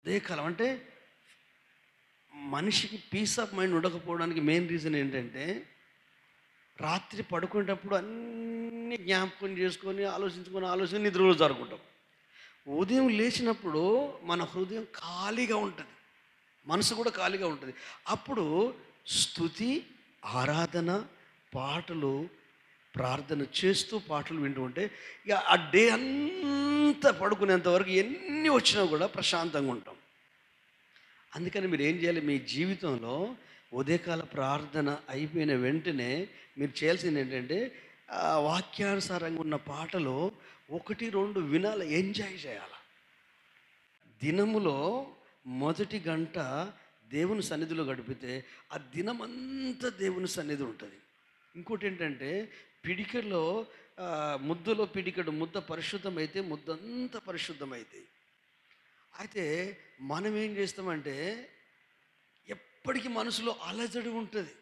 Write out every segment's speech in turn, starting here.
ఉదయకాలం అంటే మనిషికి పీస్ ఆఫ్ మైండ్ ఉండకపోవడానికి మెయిన్ రీజన్ ఏంటంటే, రాత్రి పడుకునేటప్పుడు అన్నీ జ్ఞాపకం చేసుకొని, ఆలోచించి నిద్రలో జారుకుంటాం. ఉదయం లేచినప్పుడు మన హృదయం ఖాళీగా ఉంటుంది. మనసు కూడా ఖాళీగా ఉంటుంది. అప్పుడు స్తుతి, ఆరాధన, పాటలు, ప్రార్థన చేస్తూ పాటలు వింటూ ఉంటే ఇక ఆ డే అంతా పడుకునేంత వరకు ఎన్ని వచ్చినా కూడా ప్రశాంతంగా ఉంటాం. అందుకని మీరు ఏం చేయాలి, మీ జీవితంలో ఉదయకాల ప్రార్థన అయిపోయిన వెంటనే మీరు చేయాల్సింది ఏంటంటే, వాక్యానుసారంగా ఉన్న పాటలు 1, 2 వినాలి, ఎంజాయ్ చేయాలి. దినములో మొదటి గంట దేవుని సన్నిధిలో గడిపితే ఆ దినమంతా దేవుని సన్నిధి ఉంటుంది. ఇంకోటి ఏంటంటే, పిడికెలో ముద్దలో పిడికెడు ముద్ద పరిశుద్ధమైతే ముద్దంతా పరిశుద్ధమైతే. అయితే మనం ఏం చేస్తామంటే, ఎప్పటికీ మనసులో అలజడి ఉంటుంది.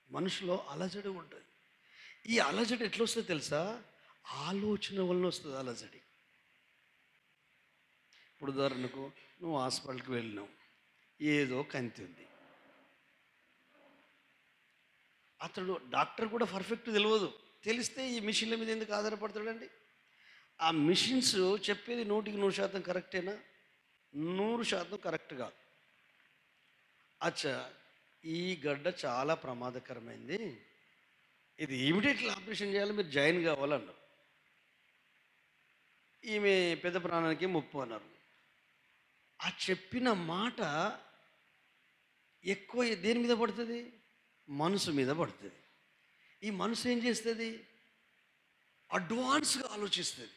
మనసులో అలజడి ఉంటుంది. ఈ అలజడి ఎట్లా వస్తుందో తెలుసా? ఆలోచన వలన వస్తుంది అలజడి. ఇప్పుడు ఉదాహరణకు నువ్వు హాస్పిటల్కి వెళ్ళినావు, ఏదో కంతి ఉంది. అతడు డాక్టర్ కూడా పర్ఫెక్ట్ తెలియదు. తెలిస్తే ఈ మిషన్ల మీద ఎందుకు ఆధారపడతాడండి? ఆ మిషన్స్ చెప్పేది 100% కరెక్టేనా? 100% కరెక్ట్ కాదు. అచ్చా, ఈ గడ్డ చాలా ప్రమాదకరమైంది, ఇది ఇమీడియట్లీ ఆపరేషన్ చేయాలి, మీరు జాయిన్ కావాలన్నారు. ఈమె పెద్ద ప్రాణానికి ముప్పు అన్నారు. ఆ చెప్పిన మాట ఎక్కువ దేని మీద పడుతుంది? మనసు మీద పడుతుంది. ఈ మనసు ఏం చేస్తుంది? అడ్వాన్స్గా ఆలోచిస్తుంది.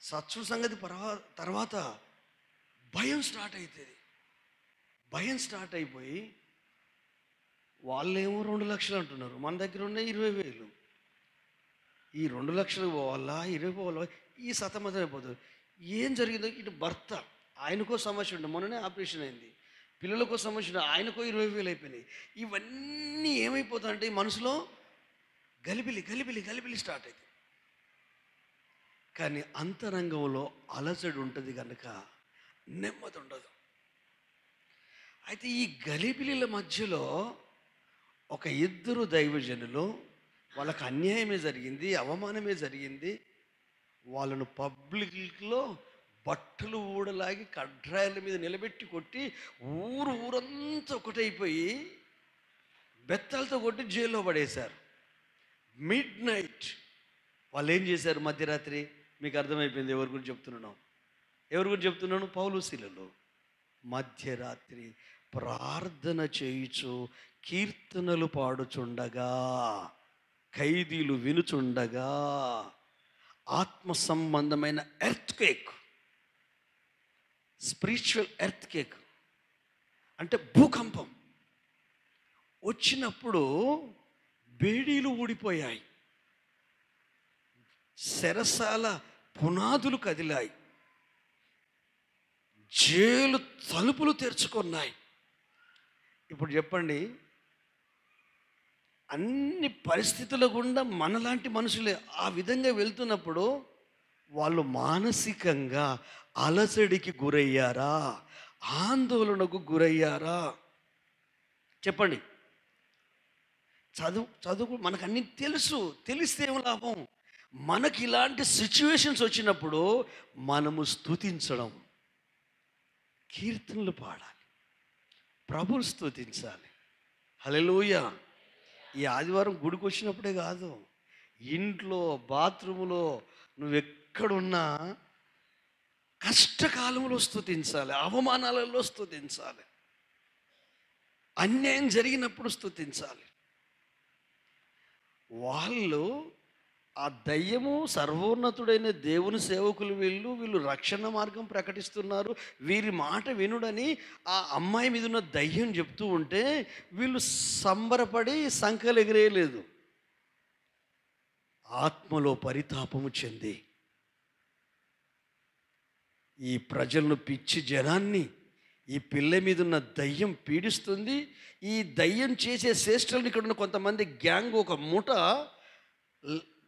సత్సు సంగతి తర్వాత భయం స్టార్ట్ అవుతుంది. భయం స్టార్ట్ అయిపోయి వాళ్ళేమో 2 లక్షలు అంటున్నారు, మన దగ్గర ఉన్న 20,000. ఈ 2 లక్షలు పోవాలా, 20 పోవాలా, ఈ సతమతం అయిపోతుంది. ఏం జరిగిందో, ఇటు భర్త, ఆయనకో సమస్య ఉండే, మొన్ననే ఆపరేషన్ అయింది, పిల్లలకో సమస్య ఉండే, ఆయనకో 20,000 అయిపోయినాయి. ఇవన్నీ ఏమైపోతాయంటే ఈ మనసులో గలిబిలి గలిబిలి గలిబిలి స్టార్ట్ అవుతుంది. కానీ అంతరంగంలో అలజడి ఉంటుంది కనుక నెమ్మది ఉండదు. అయితే ఈ గలిబిలిల మధ్యలో ఒక 2 దైవజనులు, వాళ్ళకి అన్యాయమే జరిగింది, అవమానమే జరిగింది. వాళ్ళను పబ్లిక్లో బట్టలు ఊడలాగి కడ్రాయల మీద నిలబెట్టి కొట్టి ఊరంతా ఒకటైపోయి బెత్తాలతో కొట్టి జైల్లో పడేశారు. మిడ్ నైట్ వాళ్ళు ఏం చేశారు? మధ్యరాత్రి. మీకు అర్థమైపోయింది ఎవరి గురించి చెప్తున్నాను? పౌలు శీలలు మధ్యరాత్రి ప్రార్థన చేయుచు కీర్తనలు పాడుచుండగా, ఖైదీలు వినుచుండగా, ఆత్మ సంబంధమైన earth cake, spiritual earth cake అంటే భూకంపం వచ్చినప్పుడు బేడీలు ఊడిపోయాయి, చెరసాల పునాదులు కదిలాయి, జైలు తలుపులు తెరుచుకున్నాయి. ఇప్పుడు చెప్పండి, అన్ని పరిస్థితుల గుండా మనలాంటి మనుషులే ఆ విధంగా వెళ్తున్నప్పుడు వాళ్ళు మానసికంగా అలసడికి గురయ్యారా? ఆందోళనకు గురయ్యారా? చెప్పండి. చదువు మనకు అన్నీ తెలిస్తే ఏం లాభం? మనకి ఇలాంటి సిచ్యువేషన్స్ వచ్చినప్పుడు మనము స్తుతించడం, కీర్తనలు పాడాలి, ప్రభువుని స్తుతించాలి. హల్లెలూయా. ఈ ఆదివారం గుడికి వచ్చినప్పుడే కాదు, ఇంట్లో, బాత్రూములో, నువ్వెక్కడున్నా కష్టకాలంలో స్తుతించాలి, అవమానాలలో స్తుతించాలి, అన్యాయం జరిగినప్పుడు స్తుతించాలి. వాళ్ళు ఆ దయ్యము సర్వోన్నతుడైన దేవుని సేవకులు, వీళ్ళు రక్షణ మార్గం ప్రకటిస్తున్నారు, వీరి మాట వినుడని ఆ అమ్మాయి మీద ఉన్న దయ్యం చెప్తూ ఉంటే వీళ్ళు సంబరపడి సంకలు ఎగిరేయలేదు. ఆత్మలో పరితాపము చెంది ఈ ప్రజలను, పిచ్చి జనాన్ని, ఈ పిల్ల మీద ఉన్న దయ్యం పీడిస్తుంది, ఈ దయ్యం చేసే శ్రేష్టలను ఇక్కడ ఉన్న కొంతమంది గ్యాంగ్, ఒక ముఠ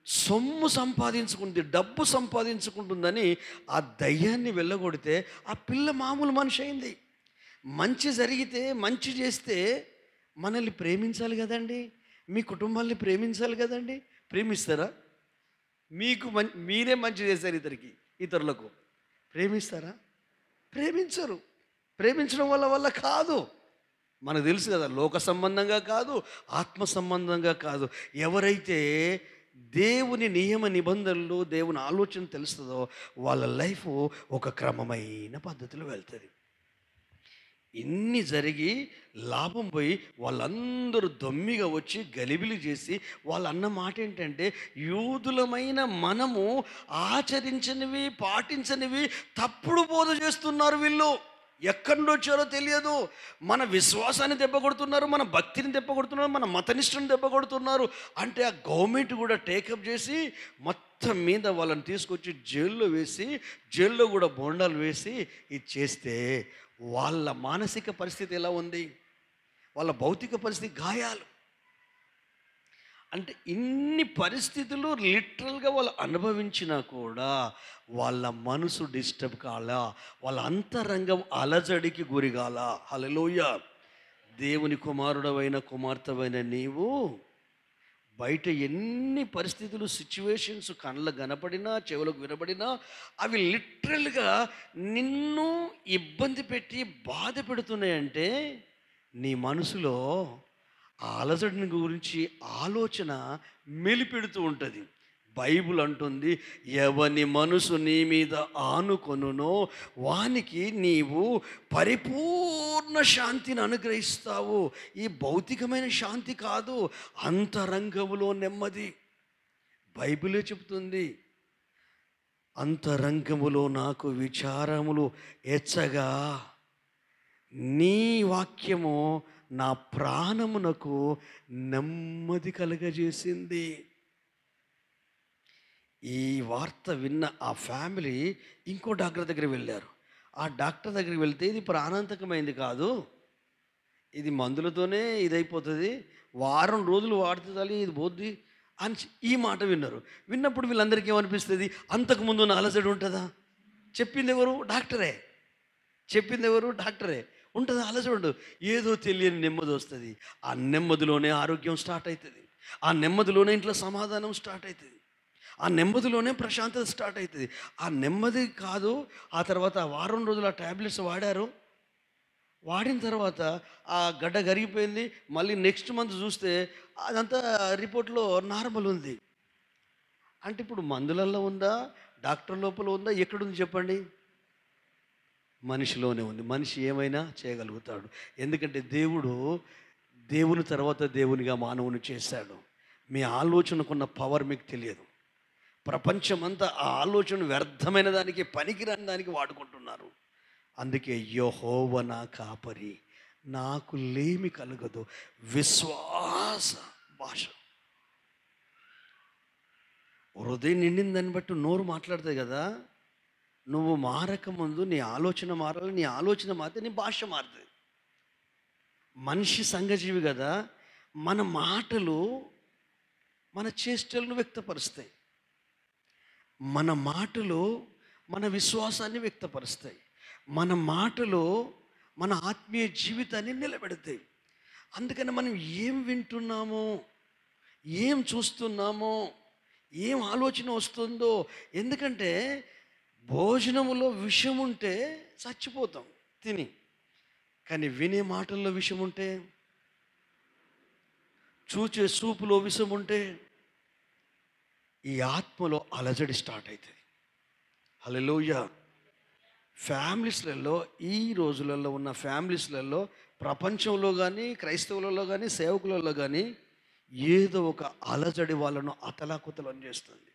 సొమ్ము సంపాదించుకుంది, డబ్బు సంపాదించుకుంటుందని ఆ దయ్యాన్ని వెళ్ళగొడితే ఆ పిల్ల మామూలు మనిషి అయింది. మంచి జరిగితే, మంచి చేస్తే మనల్ని ప్రేమించాలి కదండి, మీ కుటుంబాన్ని ప్రేమించాలి కదండి. ప్రేమిస్తారా? మీరే మంచి చేశారు ఇతరులకు, ప్రేమిస్తారా? ప్రేమించరు. ప్రేమించడం వల్ల కాదు. మనకు తెలుసు కదా, లోక సంబంధంగా కాదు, ఆత్మ సంబంధంగా కాదు. ఎవరైతే దేవుని నియమ నిబంధనలు, దేవుని ఆలోచన తెలుస్తుందో వాళ్ళ లైఫ్ ఒక క్రమమైన పద్ధతిలో వెళ్తుంది. ఇన్ని జరిగి లాభం పోయి వాళ్ళందరూ దొమ్మిగా వచ్చి గలిబిలి చేసి వాళ్ళు అన్న మాట ఏంటంటే, యూదులమైన మనము ఆచరించనివి, పాటించనివి తప్పుడు బోధ చేస్తున్నారు వీళ్ళు. ఎక్కడి నుండి వచ్చారో తెలియదు. మన విశ్వాసాన్ని దెబ్బ కొడుతున్నారు, మన భక్తిని దెబ్బ కొడుతున్నారు, మన మతనిష్టని దెబ్బ కొడుతున్నారు. అంటే ఆ గవర్నమెంట్ కూడా టేకప్ చేసి మొత్తం మీద వాళ్ళని తీసుకొచ్చి జైల్లో వేసి, జైల్లో కూడా బోండాలు వేసి ఇది చేస్తే వాళ్ళ మానసిక పరిస్థితి ఎలా ఉంది, వాళ్ళ భౌతిక పరిస్థితి గాయాలు. అంటే ఇన్ని పరిస్థితులు లిటరల్గా వాళ్ళు అనుభవించినా కూడా వాళ్ళ మనసు డిస్టర్బ్ కాలా, వాళ్ళ అంతరంగం అలజడికి గురిగాల. హల్లెలూయా. దేవుని కుమారుడవైన కుమార్తెవైన నీవు బయట ఎన్ని పరిస్థితులు, సిచ్యువేషన్స్ కళ్ళకు కనపడినా, చెవులకు వినబడినా అవి లిటరల్గా నిన్ను ఇబ్బంది పెట్టి బాధ పెడుతున్నాయంటే నీ మనసులో ఆ అలజడిని గురించి ఆలోచన మెలిపెడుతూ ఉంటుంది. బైబుల్ అంటుంది, ఎవని మనసు నీ మీద ఆనుకొనునో వానికి నీవు పరిపూర్ణ శాంతిని అనుగ్రహిస్తావు. ఈ భౌతికమైన శాంతి కాదు, అంతరంగములో నెమ్మది. బైబిలే చెబుతుంది, అంతరంగములో నాకు విచారములు ఎచ్చగా నీ వాక్యము నా ప్రాణమునకు నెమ్మది కలుగజేసింది. ఈ వార్త విన్న ఆ ఫ్యామిలీ ఇంకో డాక్టర్ దగ్గరికి వెళ్ళారు. ఆ డాక్టర్ దగ్గరికి వెళ్తే ఇది ప్రాణాంతకమైంది కాదు, ఇది మందులతోనే ఇదైపోతుంది, వారం రోజులు వాడితే చాలు ఇది పోద్ది అని ఈ మాట విన్నారు. విన్నప్పుడు వీళ్ళందరికీ ఏమనిపిస్తుంది, అంతకుముందు ఉన్న అలజడి ఉంటుందా? చెప్పింది ఎవరు? డాక్టరే. చెప్పింది ఎవరు? డాక్టరే. ఉంటుంది అలజడు, ఏదో తెలియని నెమ్మది వస్తుంది. ఆ నెమ్మదిలోనే ఆరోగ్యం స్టార్ట్ అవుతుంది, ఆ నెమ్మదిలోనే ఇంట్లో సమాధానం స్టార్ట్ అవుతుంది, ఆ నెమ్మదిలోనే ప్రశాంతత స్టార్ట్ అవుతుంది. ఆ నెమ్మది కాదు, ఆ తర్వాత వారం రోజులు ఆ ట్యాబ్లెట్స్ వాడారు. వాడిన తర్వాత ఆ గడ్డ కరిగిపోయింది. మళ్ళీ నెక్స్ట్ మంత్ చూస్తే అదంతా రిపోర్ట్లో నార్మల్ ఉంది. అంటే ఇప్పుడు మందులలో ఉందా, డాక్టర్ లోపల ఉందా, ఎక్కడుంది చెప్పండి? మనిషిలోనే ఉంది. మనిషి ఏమైనా చేయగలుగుతాడు. ఎందుకంటే దేవుని తర్వాత దేవునిగా మానవుని చేశాడు. మీ ఆలోచనకున్న పవర్ మీకు తెలియదు. ప్రపంచమంతా ఆ ఆలోచన వ్యర్థమైన దానికి, పనికిరాని దానికి వాడుకుంటున్నారు. అందుకే యెహోవా నా కాపరి, నాకు లేమి కలగదు. విశ్వాస భాష. హృదయం నిండిన దాన్ని బట్టి నోరు మాట్లాడుతుంది కదా. నువ్వు మారక ముందు నీ ఆలోచన మారాలి, నీ ఆలోచన మారితే నీ భాష మారుతుంది. మనిషి సంఘజీవి కదా, మన మాటలు మన చేష్టలను వ్యక్తపరుస్తాయి, మన మాటలు మన విశ్వాసాన్ని వ్యక్తపరుస్తాయి, మన మాటలు మన ఆత్మీయ జీవితాన్ని నిలబెడతాయి. అందుకని మనం ఏం వింటున్నామో, ఏం చూస్తున్నామో, ఏం ఆలోచన వస్తుందో. ఎందుకంటే భోజనములో విషం ఉంటే చచ్చిపోతాం తిని, కానీ వినే మాటల్లో విషం ఉంటే, చూచే చూపులో విషం ఉంటే ఈ ఆత్మలో అలజడి స్టార్ట్ అవుతుంది. హల్లెలూయా. ఫ్యామిలీస్లలో, ఈ రోజులలో ఉన్న ఫ్యామిలీస్లలో, ప్రపంచంలో కానీ, క్రైస్తవులలో కానీ, సేవకులలో కానీ ఏదో ఒక అలజడి వాళ్ళను అతలాకుతలం చేస్తుంది.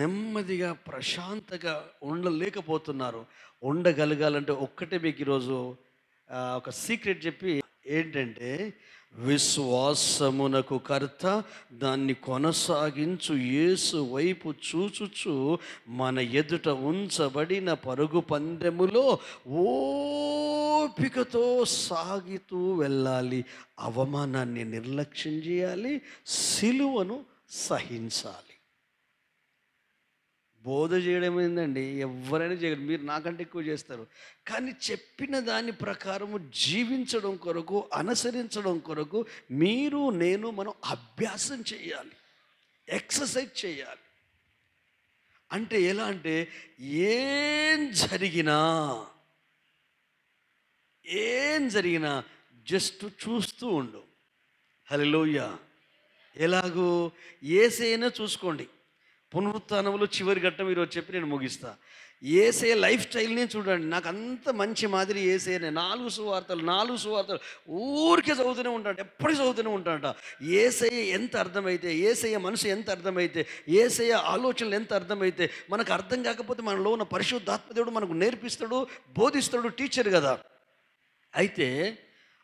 నెమ్మదిగా ప్రశాంతంగా ఉండలేకపోతున్నారు. ఉండగలగాలంటే ఒక్కటే మీకు ఈరోజు ఒక సీక్రెట్ చెప్పి, ఏంటంటే విశ్వాసమునకు కర్త దాన్ని కొనసాగించు యేసు వైపు చూచుచు మన ఎదుట ఉంచబడిన పరుగు పందెములో ఓపికతో సాగుతూ వెళ్ళాలి. అవమానాన్ని నిర్లక్ష్యం చేయాలి, సిలువను సహించాలి. బోధ చేయడం ఏందండి, ఎవరైనా చేయరు, మీరు నాకంటే ఎక్కువ చేస్తారు. కానీ చెప్పిన దాని ప్రకారము జీవించడం కొరకు, అనుసరించడం కొరకు మీరు మనం అభ్యాసం చేయాలి, ఎక్సర్సైజ్ చేయాలి. అంటే ఎలా అంటే ఏం జరిగినా జస్ట్ చూస్తూ ఉండు. హల్లెలూయా. ఎలాగూ యేసయ్యనే చూసుకోండి. పునరుత్థానంలో చివరి ఘట్టం ఈరోజు చెప్పి నేను ముగిస్తా. యేసయ్య లైఫ్ స్టైల్ని చూడండి. నాకు అంత మంచి మాదిరి యేసయ్యనే. 4 సువార్తలు ఊరికే చదువుతూనే ఉంటాడు, ఎప్పటికీ చదువుతూనే ఉంటాడట. యేసయ్య ఎంత అర్థమైతే, యేసయ్య మనసు ఎంత అర్థమైతే, యేసయ్య ఆలోచనలు ఎంత అర్థమైతే, మనకు అర్థం కాకపోతే మనలో ఉన్న పరిశుద్ధాత్మదేవుడు మనకు నేర్పిస్తాడు, బోధిస్తాడు, టీచర్ కదా. అయితే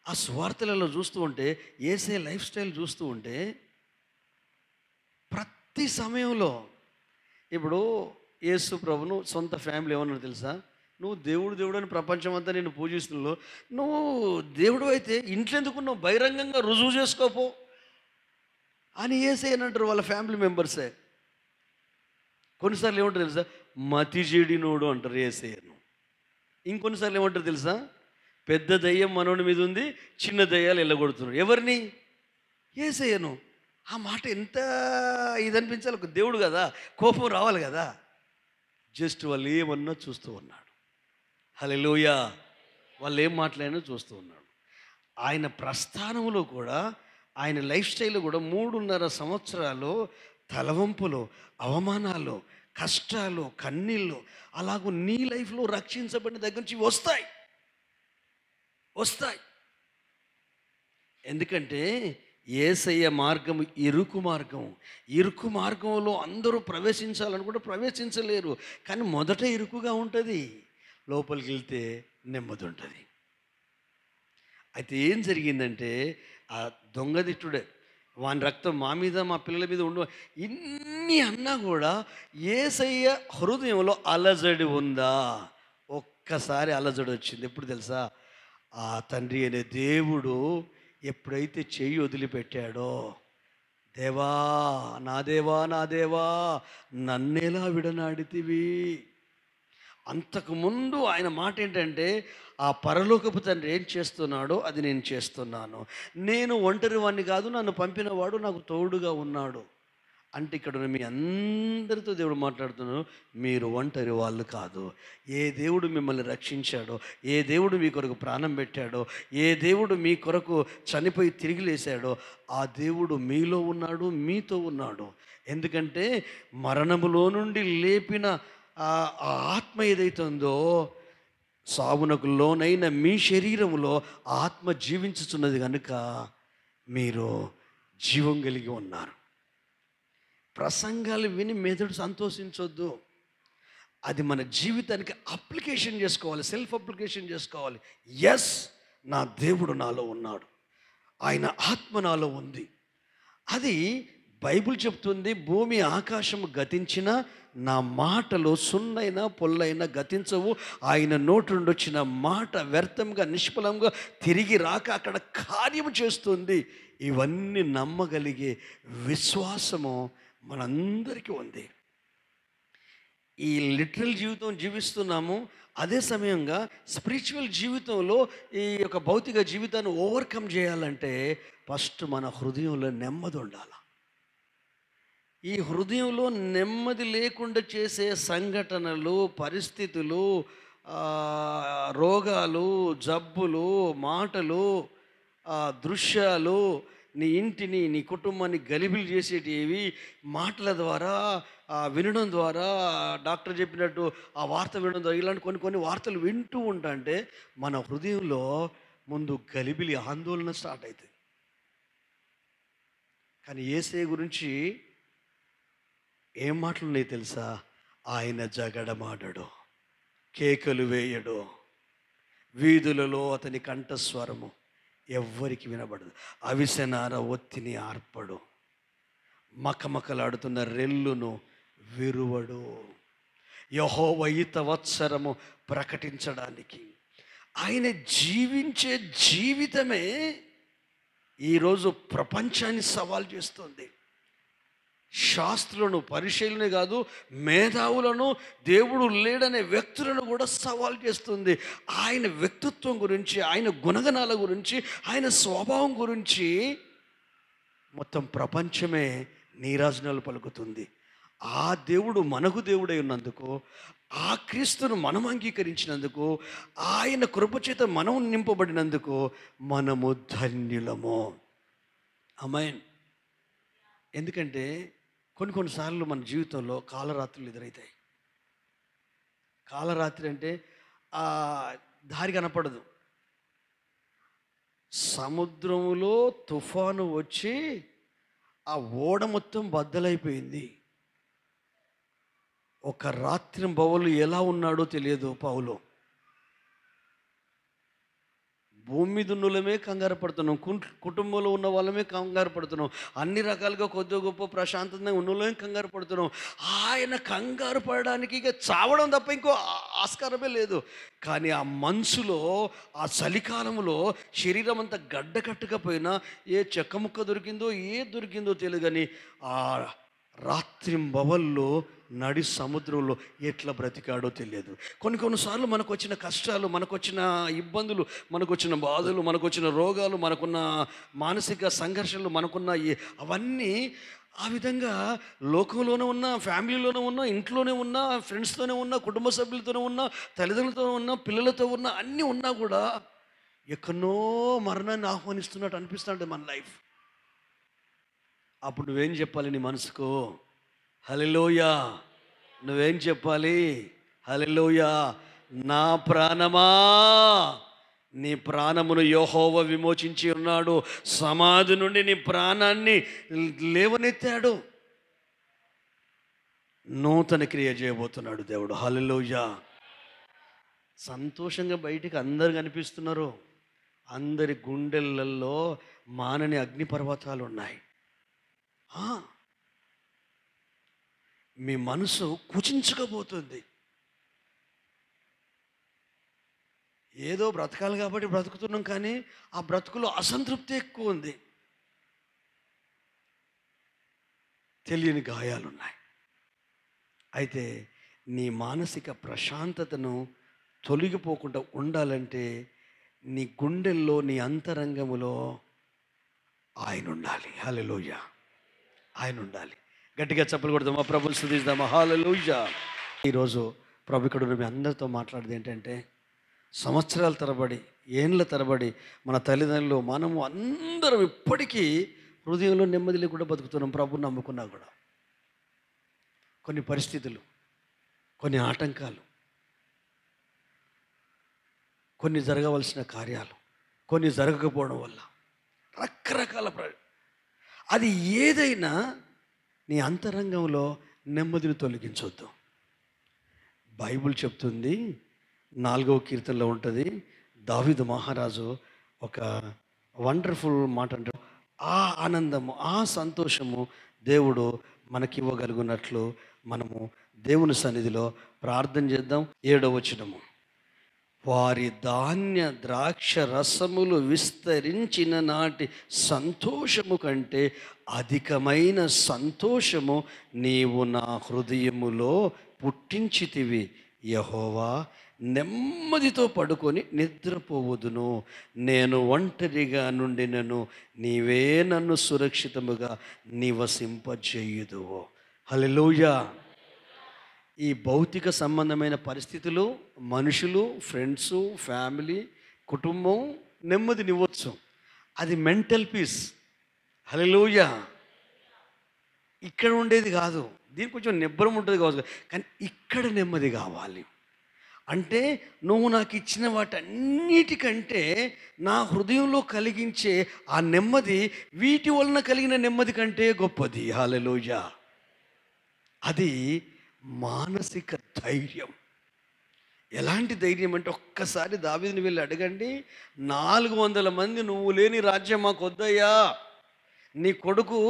ఆ సువార్తలలో చూస్తూ ఉంటే, యేసయ్య లైఫ్ స్టైల్ చూస్తూ ఉంటే ప్రతి సమయంలో, ఇప్పుడు యేసు ప్రభును సొంత ఫ్యామిలీ ఏమన్నా తెలుసా, నువ్వు దేవుడు అని ప్రపంచం అంతా నేను పూజిస్తున్నావు, నువ్వు దేవుడు అయితే ఇంట్లో ఎందుకున్నావు, బహిరంగంగా రుజువు చేసుకోపో అని యేసయ్యనంటారు వాళ్ళ ఫ్యామిలీ మెంబర్సే. కొన్నిసార్లు ఏమంటారు తెలుసా, మతి చెడినోడు అంటారు యేసయ్యను. ఇంకొన్నిసార్లు ఏమంటారు తెలుసా, పెద్ద దయ్యం మనోడి మీద ఉంది, చిన్న దయ్యాలు వెళ్ళగొడుతున్నారు. ఎవరిని? యేసయ్యను. ఆ మాట ఎంత ఇదనిపించాలి, ఒక దేవుడు కదా, కోపం రావాలి కదా. జస్ట్ వాళ్ళు ఏమన్నా చూస్తూ ఉన్నాడు. హల్లెలూయా. వాళ్ళు ఏం మాట్లాడినా చూస్తూ ఉన్నాడు. ఆయన ప్రస్థానంలో కూడా, ఆయన లైఫ్ స్టైల్లో కూడా 3.5 సంవత్సరాలు తలవంపులు, అవమానాలు, కష్టాలు, కన్నీళ్ళు అలాగూ నీ లైఫ్లో రక్షించబడిన దగ్గర నుంచి వస్తాయి. ఎందుకంటే యేసయ్య మార్గం ఇరుకు మార్గంలో అందరూ ప్రవేశించాలని కూడా ప్రవేశించలేరు. కానీ మొదట ఇరుకుగా ఉంటుంది, లోపలికి వెళ్తే నెమ్మది ఉంటుంది. అయితే ఏం జరిగిందంటే, ఆ దొంగదిట్టుడే, వాని రక్తం మా మీద మా పిల్లల మీద ఇన్ని అన్నా కూడా యేసయ్య హృదయంలో అలజడి ఉందా? ఒక్కసారి అలజడి వచ్చింది. ఎప్పుడు తెలుసా, ఆ తండ్రి అనే దేవుడు ఎప్పుడైతే చెయ్యి వదిలిపెట్టాడో, దేవా నా దేవా నన్నేలా విడనాడితివి. అంతకుముందు ఆయన మాట ఏంటంటే, ఆ పరలోకపు తండ్రి ఏం చేస్తున్నాడో అది నేను చేస్తున్నాను, నేను ఒంటరి వాడిని కాదు, నన్ను పంపినవాడు నాకు తోడుగా ఉన్నాడు. అంటే ఇక్కడ మీ అందరితో దేవుడు మాట్లాడుతున్నాడు, మీరు ఒంటరి వాళ్ళు కాదు. ఏ దేవుడు మిమ్మల్ని రక్షించాడో, ఏ దేవుడు మీ కొరకు ప్రాణం పెట్టాడో, ఏ దేవుడు మీ కొరకు చనిపోయి తిరిగి లేచాడో, ఆ దేవుడు మీలో ఉన్నాడు, మీతో ఉన్నాడు. ఎందుకంటే మరణములో నుండి లేపిన ఆ ఆత్మ ఏదైతే ఉందో, సావునకు లోనైన మీ శరీరములో ఆత్మ జీవించుచున్నది కనుక మీరు జీవం కలిగి ఉన్నారు. ప్రసంగాలు విని మెదడు సంతోషించొద్దు. అది మన జీవితానికి అప్లికేషన్ చేసుకోవాలి, సెల్ఫ్ అప్లికేషన్ చేసుకోవాలి. ఎస్, నా దేవుడు నాలో ఉన్నాడు, ఆయన ఆత్మ నాలో ఉంది. అది బైబిల్ చెప్తుంది, భూమి ఆకాశము గతించిన నా మాటలు సున్నైనా పొల్లైనా గతించవు. ఆయన నోటి నుండి వచ్చిన మాట వ్యర్థంగా నిష్ఫలంగా తిరిగి రాక అక్కడ కార్యము చేస్తుంది. ఇవన్నీ నమ్మగలిగే విశ్వాసము మనందరికీ ఉంది. ఈ లిటరల్ జీవితం జీవిస్తున్నాము, అదే సమయంగా స్పిరిచువల్ జీవితంలో ఈ యొక్క భౌతిక జీవితాన్ని ఓవర్కమ్ చేయాలంటే ఫస్ట్ మన హృదయంలో నెమ్మది ఉండాలి. ఈ హృదయంలో నెమ్మది లేకుండా చేసే సంఘటనలు, పరిస్థితులు, రోగాలు, జబ్బులు, మాటలు, దృశ్యాలు, నీ ఇంటిని, నీ కుటుంబాన్ని గలిబిలి చేసేటివి మాటల ద్వారా, వినడం ద్వారా, డాక్టర్ చెప్పినట్టు ఆ వార్త వినడం ద్వారా, ఇలాంటి కొన్ని వార్తలు వింటూ ఉంటాంటే మన హృదయంలో ముందు గలిబిలి, ఆందోళన స్టార్ట్ అవుతుంది. కానీ యేసయ్య గురించి ఏం మాటలు ఉన్నాయి తెలుసా? ఆయన జగడమాడడు, కేకలు వేయడు, వీధులలో అతని కంఠస్వరము ఎవ్వరికి వినబడదు. అవిసెనార ఒత్తిని ఆర్పడు, మకమకలాడుతున్న రెల్లును విరువడు. యెహోవా హితవత్సరము ప్రకటించడానికి, ఆయన జీవించే జీవితమే ఈరోజు ప్రపంచాన్ని సవాల్ చేస్తుంది. శాస్త్రులను, పరిశీలనే కాదు, మేధావులను, దేవుడు లేడనే వ్యక్తులను కూడా సవాల్ చేస్తుంది. ఆయన వ్యక్తిత్వం గురించి, ఆయన గుణగణాల గురించి, ఆయన స్వభావం గురించి మొత్తం ప్రపంచమే నీరాజనాలు పలుకుతుంది. ఆ దేవుడు మనకు దేవుడై ఉన్నందుకు, ఆ క్రీస్తును మనం అంగీకరించినందుకు, ఆయన కృపచేత మనం నింపబడినందుకు మనము ధన్యులము. ఆమేన్. ఎందుకంటే కొన్నిసార్లు మన జీవితంలో కాలరాత్రులు ఎదురవుతాయి. కాలరాత్రి అంటే దారి కనపడదు. సముద్రంలో తుఫాను వచ్చి ఆ ఓడ మొత్తం బద్దలైపోయింది. ఒక రాత్రి బౌలు ఎలా ఉన్నాడో తెలియదు పౌలు. భూమి మీద ఉన్నోళ్ళమే కంగారు పడుతున్నాం, కుటుంబంలో ఉన్న వాళ్ళమే కంగారు పడుతున్నాం, అన్ని రకాలుగా కొద్దిగా గొప్ప ప్రశాంతంగా ఉన్నోళ్ళమే కంగారు పడుతున్నాం. ఆయన కంగారు పడడానికి ఇక చావడం తప్ప ఇంకో ఆస్కారమే లేదు. కానీ ఆ మనసులో, ఆ చలికాలంలో శరీరం అంతా గడ్డ కట్టకపోయినా ఏ చెక్క ముక్క దొరికిందో తెలియదు. కానీ ఆ రాత్రింబవల్లో నడి సముద్రంలో ఎట్లా బ్రతికాడో తెలియదు. కొన్నిసార్లు మనకు వచ్చిన కష్టాలు, మనకు వచ్చిన ఇబ్బందులు, మనకు వచ్చిన బాధలు, మనకు వచ్చిన రోగాలు, మనకున్న మానసిక సంఘర్షణలు, మనకున్న అవన్నీ ఆ విధంగా లోకంలోనే ఉన్నా, ఫ్యామిలీలోనే ఉన్నా, ఇంట్లోనే ఉన్నా, ఫ్రెండ్స్తోనే ఉన్నా, కుటుంబ సభ్యులతోనే ఉన్నా, తల్లిదండ్రులతో ఉన్నా, పిల్లలతో ఉన్నా, అన్నీ ఉన్నా కూడా ఎక్కడో మరణాన్ని ఆహ్వానిస్తున్నట్టు అనిపిస్తుంటే మన లైఫ్. అప్పుడు నువ్వేం చెప్పాలి నీ మనసుకు? హల్లెలూయా. నువ్వేం చెప్పాలి? హల్లెలూయా. నా ప్రాణమా, నీ ప్రాణమును యెహోవా విమోచించి ఉన్నాడు, సమాధి నుండి నీ ప్రాణాన్ని లేవనెత్తాడు, నూతన క్రియ చేయబోతున్నాడు దేవుడు. హల్లెలూయా. సంతోషంగా బయటికి అందరు కనిపిస్తున్నారు, అందరి గుండెలలో మానని అగ్నిపర్వతాలు ఉన్నాయి. మీ మనసు కుచించుకోబోతుంది. ఏదో బ్రతకాలి కాబట్టి బ్రతుకుతున్నాం, కానీ ఆ బ్రతుకులో అసంతృప్తి ఎక్కువ ఉంది, తెలియని గాయాలున్నాయి. అయితే నీ మానసిక ప్రశాంతతను తొలగిపోకుండా ఉండాలంటే నీ గుండెల్లో, నీ అంతరంగములో ఆయన ఉండాలి. హల్లెలూయా. ఆయన ఉండాలి. గట్టిగా చప్పలు కొడదామా, ప్రభుని స్తుతిద్దామా. హల్లెలూయా. ఈరోజు ప్రభు ఇక్కడ మీ అందరితో మాట్లాడేది ఏంటంటే, సంవత్సరాల తరబడి, ఏండ్ల తరబడి మన తల్లిదండ్రులు, మనము అందరం ఇప్పటికీ హృదయంలో నెమ్మది లేకుండా బతుకుతున్నాం. ప్రభుని నమ్ముకున్నా కూడా కొన్ని పరిస్థితులు, కొన్ని ఆటంకాలు, కొన్ని జరగవలసిన కార్యాలు, కొన్ని జరగకపోవడం వల్ల రకరకాల అది ఏదైనా నీ అంతరంగంలో నెమ్మదిని తొలగించొద్దు. బైబిల్ చెప్తుంది, 4వ కీర్తనలో ఉంటుంది, దావీదు మహారాజు ఒక వండర్ఫుల్ మాట అంటారు, ఆ ఆనందము, ఆ సంతోషము దేవుడు మనకివ్వగలుగునట్లు మనము దేవుని సన్నిధిలో ప్రార్థన చేద్దాం. 7వ వచనము, వారి ధాన్య ద్రాక్ష రసములు విస్తరించిన నాటి సంతోషము కంటే అధికమైన సంతోషము నీవు నా హృదయములో పుట్టించితివి. యెహోవా, నెమ్మదితో పడుకొని నిద్రపోవదును, నేను ఒంటరిగా నుండినను నీవే నన్ను సురక్షితముగా నివసింపజేయుదువు. హల్లెలూయా. ఈ భౌతిక సంబంధమైన పరిస్థితులు, మనుషులు, ఫ్రెండ్స్, ఫ్యామిలీ, కుటుంబం నెమ్మదినివ్వచ్చు, అది మెంటల్ పీస్. హల్లెలూయా. ఇక్కడ ఉండేది కాదు, దీనికి కొంచెం నిబ్బరం ఉంటుంది కావచ్చు, కానీ ఇక్కడ నెమ్మది కావాలి. అంటే నువ్వు నాకు ఇచ్చిన వాటన్నిటికంటే నా హృదయంలో కలిగించే ఆ నెమ్మది వీటి వలన కలిగిన నెమ్మది కంటే గొప్పది. హల్లెలూయా. అది మానసిక ధైర్యం. ఎలాంటి ధైర్యం అంటే ఒక్కసారి దావీదుని వెళ్ళి అడగండి, 400 మంది, నువ్వు లేని రాజ్యం మాకు వద్దయ్యా, నీ కొడుకు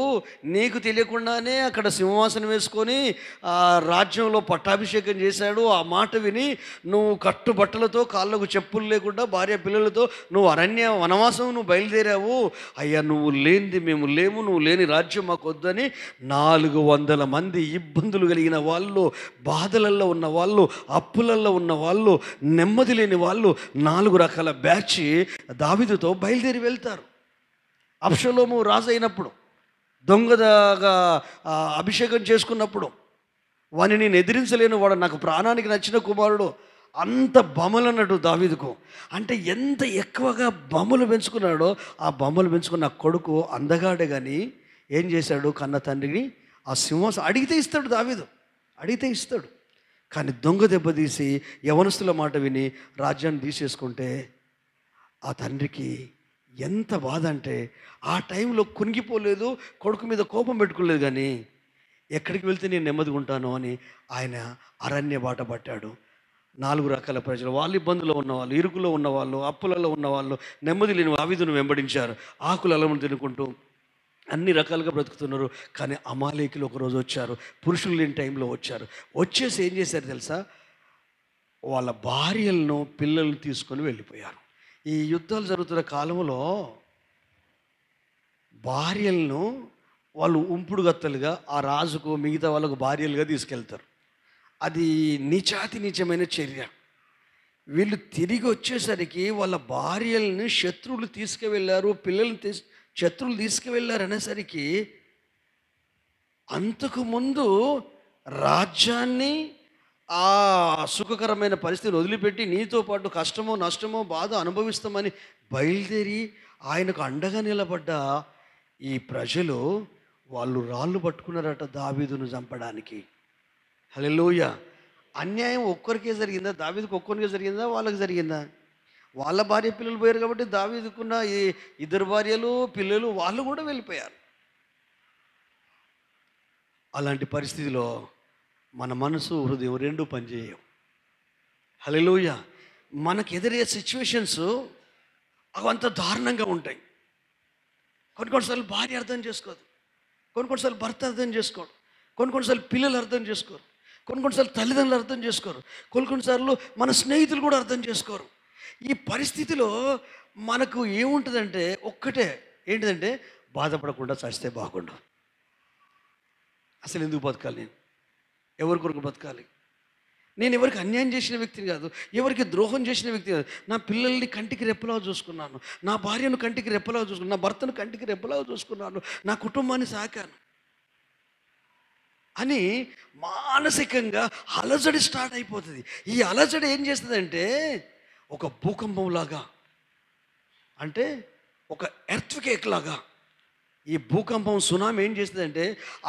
నీకు తెలియకుండానే అక్కడ సింహాసనం వేసుకొని ఆ రాజ్యంలో పట్టాభిషేకం చేశాడు. ఆ మాట విని నువ్వు కట్టుబట్టలతో, కాళ్ళకు చెప్పులు లేకుండా, భార్య పిల్లలతో నువ్వు వనవాసం నువ్వు బయలుదేరావు. అయ్యా, నువ్వు లేనిది మేము లేము, నువ్వు లేని రాజ్యం మాకు వద్దని 400 మంది ఇబ్బందులు కలిగిన వాళ్ళు, బాధలలో ఉన్న వాళ్ళు, అప్పులలో ఉన్న వాళ్ళు, నెమ్మది లేని వాళ్ళు, 4 రకాల బ్యాచ్ దావీదుతో బయలుదేరి వెళ్తారు. అబ్షలోము రాజు అయినప్పుడు, దొంగగా అభిషేకం చేసుకున్నప్పుడు, వాడిని నేను ఎదిరించలేను, వాడు నాకు ప్రాణానికి నచ్చిన కుమారుడు, అంత బొమ్మలు అన్నట్టు దావీదుకు. అంటే ఎంత ఎక్కువగా బొమ్మలు పెంచుకున్నాడో, ఆ బొమ్మలు పెంచుకున్న కొడుకు అందగాడే కానీ ఏం చేశాడు, కన్న తండ్రిని ఆ సింహాసనం అడిగితే ఇస్తాడు, దావీదు అడిగితే ఇస్తాడు. కానీ దొంగ దెబ్బతీసి యవనస్తుల మాట విని రాజ్యాన్ని తీసేసుకుంటే ఆ తండ్రికి ఎంత బాధ అంటే, ఆ టైంలో కునిగిపోలేదు, కొడుకు మీద కోపం పెట్టుకోలేదు, కానీ ఎక్కడికి వెళ్తే నేను నెమ్మదిగా ఉంటాను అని ఆయన అరణ్య బాట పట్టాడు. 4 రకాల ప్రజలు, వాళ్ళు ఇబ్బందులో ఉన్నవాళ్ళు, ఇరుకులో ఉన్నవాళ్ళు, అప్పులలో ఉన్నవాళ్ళు, నెమ్మది లేని దావీదును వెంబడించారు. ఆకులు అలమును తినుకుంటూ అన్ని రకాలుగా బ్రతుకుతున్నారు. కానీ అమాలేకులు ఒకరోజు వచ్చారు, పురుషులు లేని టైంలో వచ్చారు. వచ్చేసి ఏం చేశారు తెలుసా, వాళ్ళ భార్యలను పిల్లల్ని తీసుకొని వెళ్ళిపోయారు. ఈ యుద్ధాలు జరుగుతున్న కాలంలో భార్యలను వాళ్ళు ఉంపుడు గత్తలుగా ఆ రాజుకు, మిగతా వాళ్ళకు భార్యలుగా తీసుకెళ్తారు. అది నీచమైన చర్య. వీళ్ళు తిరిగి వచ్చేసరికి వాళ్ళ భార్యలను శత్రువులు తీసుకువెళ్ళారు, పిల్లల్ని శత్రువులు తీసుకువెళ్ళారు అనేసరికి అంతకుముందు రాజ్యాన్ని, ఆ సుఖకరమైన పరిస్థితిని వదిలిపెట్టి నీతో పాటు కష్టమో నష్టమో బాధ అనుభవిస్తామని బయలుదేరి ఆయనకు అండగా నిలబడ్డ ఈ ప్రజలు, వాళ్ళు రాళ్ళు పట్టుకున్నారట దావీదును చంపడానికి. హల్లెలూయా. అన్యాయం ఒక్కరికే జరిగిందా? దావీదుకు ఒక్కరికే జరిగిందా? వాళ్ళకి జరిగిందా? వాళ్ళ భార్య పిల్లలు పోయారు కాబట్టి దావీదుకున్న ఈ 2 భార్యలు పిల్లలు వాళ్ళు కూడా వెళ్ళిపోయారు. అలాంటి పరిస్థితిలో మన మనసు, హృదయం 2 పనిచేయవు. హల్లెలూయా. మనకు ఎదురయ్యే సిచ్యువేషన్స్ అవంత దారుణంగా ఉంటాయి. కొన్నిసార్లు భార్య అర్థం చేసుకోదు, కొన్నిసార్లు భర్త అర్థం చేసుకోడు, కొన్నిసార్లు పిల్లలు అర్థం చేసుకోరు, కొన్నిసార్లు తల్లిదండ్రులు అర్థం చేసుకోరు, కొన్నిసార్లు మన స్నేహితులు కూడా అర్థం చేసుకోరు. ఈ పరిస్థితిలో మనకు ఏముంటుందంటే ఒక్కటే, ఏంటిదంటే బాధపడకుండా చస్తే బాగుండు. అసలు ఎందుకు బతకాలి, నేను ఎవరి కొరకు బతకాలి? నేను ఎవరికి అన్యాయం చేసిన వ్యక్తిని కాదు, ఎవరికి ద్రోహం చేసిన వ్యక్తి కాదు. నా పిల్లల్ని కంటికి రెప్పలా చూసుకున్నాను, నా భార్యను కంటికి రెప్పలా చూసుకున్నాను, నా భర్తను కంటికి రెప్పలా చూసుకున్నాను, నా కుటుంబాన్ని సాకాను అని మానసికంగా అలజడి స్టార్ట్ అయిపోతుంది. ఈ అలజడి ఏం చేస్తుందంటే ఒక భూకంపంలాగా, అంటే ఒక ఎర్త్క్వేక్ లాగా, ఈ భూకంపం సునామీ ఏం చేస్తుందంటే,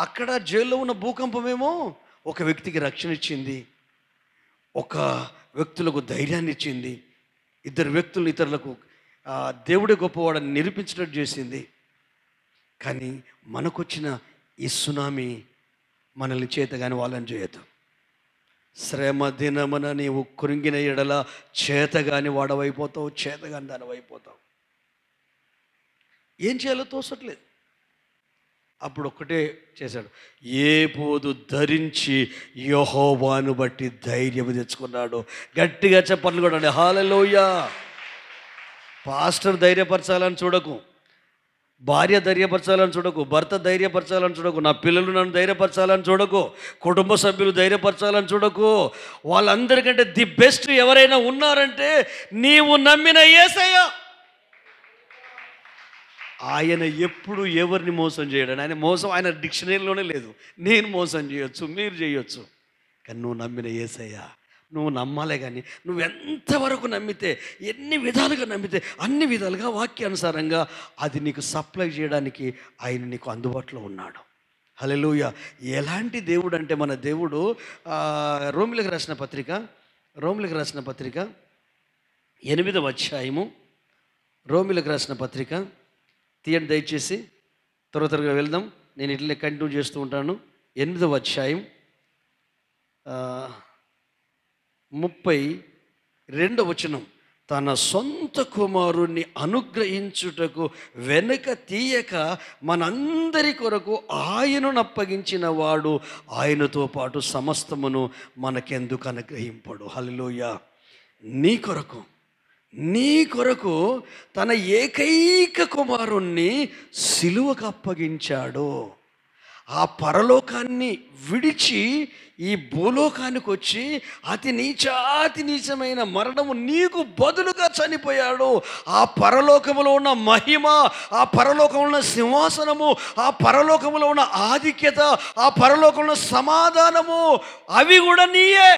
అక్కడ జైల్లో ఉన్న భూకంపమేమో ఒక వ్యక్తికి రక్షణ ఇచ్చింది, ఒక వ్యక్తులకు ధైర్యాన్ని ఇచ్చింది, 2 వ్యక్తులను ఇతరులకు దేవుడే గొప్పవాడని నిరూపించినట్టు చేసింది. కానీ మనకొచ్చిన ఈ సునామీ మనల్ని చేతగాని వాళ్ళని చేయదు. శ్రమ దినమున నీవు కృంగిన ఎడల చేతగాని వాడవైపోతావు, చేతగాని దానివైపోతావు. ఏం చేయాలో తోసట్లేదు. అప్పుడు ఒక్కటే చేశాడు, ఏ పోదు ధరించి యెహోవాను బట్టి ధైర్యం తెచ్చుకున్నాడు. గట్టిగా చెప్పట్లు కూడా హల్లెలూయా. పాస్టర్ ధైర్యపరచాలని చూడకు, భార్య ధైర్యపరచాలని చూడకు, భర్త ధైర్యపరచాలని చూడకు, నా పిల్లలు నన్ను ధైర్యపరచాలని చూడకు, కుటుంబ సభ్యులు ధైర్యపరచాలని చూడకు. వాళ్ళందరికంటే ది బెస్ట్ ఎవరైనా ఉన్నారంటే నీవు నమ్మిన యేసయ్య. ఆయన ఎప్పుడు ఎవరిని మోసం చేయడం, ఆయన మోసం ఆయన డిక్షనరీలోనే లేదు. నేను మోసం చేయొచ్చు, మీరు చేయొచ్చు, కానీ నువ్వు నమ్మిన యేసయ్య నువ్వు నమ్మాలే. కానీ నువ్వు ఎంతవరకు నమ్మితే, ఎన్ని విధాలుగా నమ్మితే అన్ని విధాలుగా వాక్యానుసారంగా అది నీకు సప్లై చేయడానికి ఆయన నీకు అందుబాటులో ఉన్నాడు. హల్లెలూయా. ఎలాంటి దేవుడు అంటే మన దేవుడు, రోమిలకు రాసిన పత్రిక 8వ అధ్యాయము, రోమిలకు రాసిన పత్రిక తీయండి దయచేసి, త్వరగా వెళ్దాం. నేను ఇట్లనే కంటిన్యూ చేస్తూ ఉంటాను. 8వ అధ్యాయం 30 రెండవ వచనం, తన సొంత కుమారుణ్ణి అనుగ్రహించుటకు వెనక తీయక మనందరి కొరకు ఆయనను అప్పగించిన వాడు ఆయనతో పాటు సమస్తమును మనకెందుకు అనుగ్రహింపడు. హల్లెలూయా. నీ కొరకు తన ఏకైక కుమారుణ్ణి సిలువకు అప్పగించాడు. ఆ పరలోకాన్ని విడిచి ఈ భూలోకానికి వచ్చి అతి నీచమైన మరణము నీకు బదులుగా చనిపోయాడు. ఆ పరలోకములో ఉన్న మహిమ, ఆ పరలోకంలో ఉన్న సింహాసనము, ఆ పరలోకములో ఉన్న ఆధిక్యత, ఆ పరలోకంలో సమాధానము, అవి కూడా నీయే.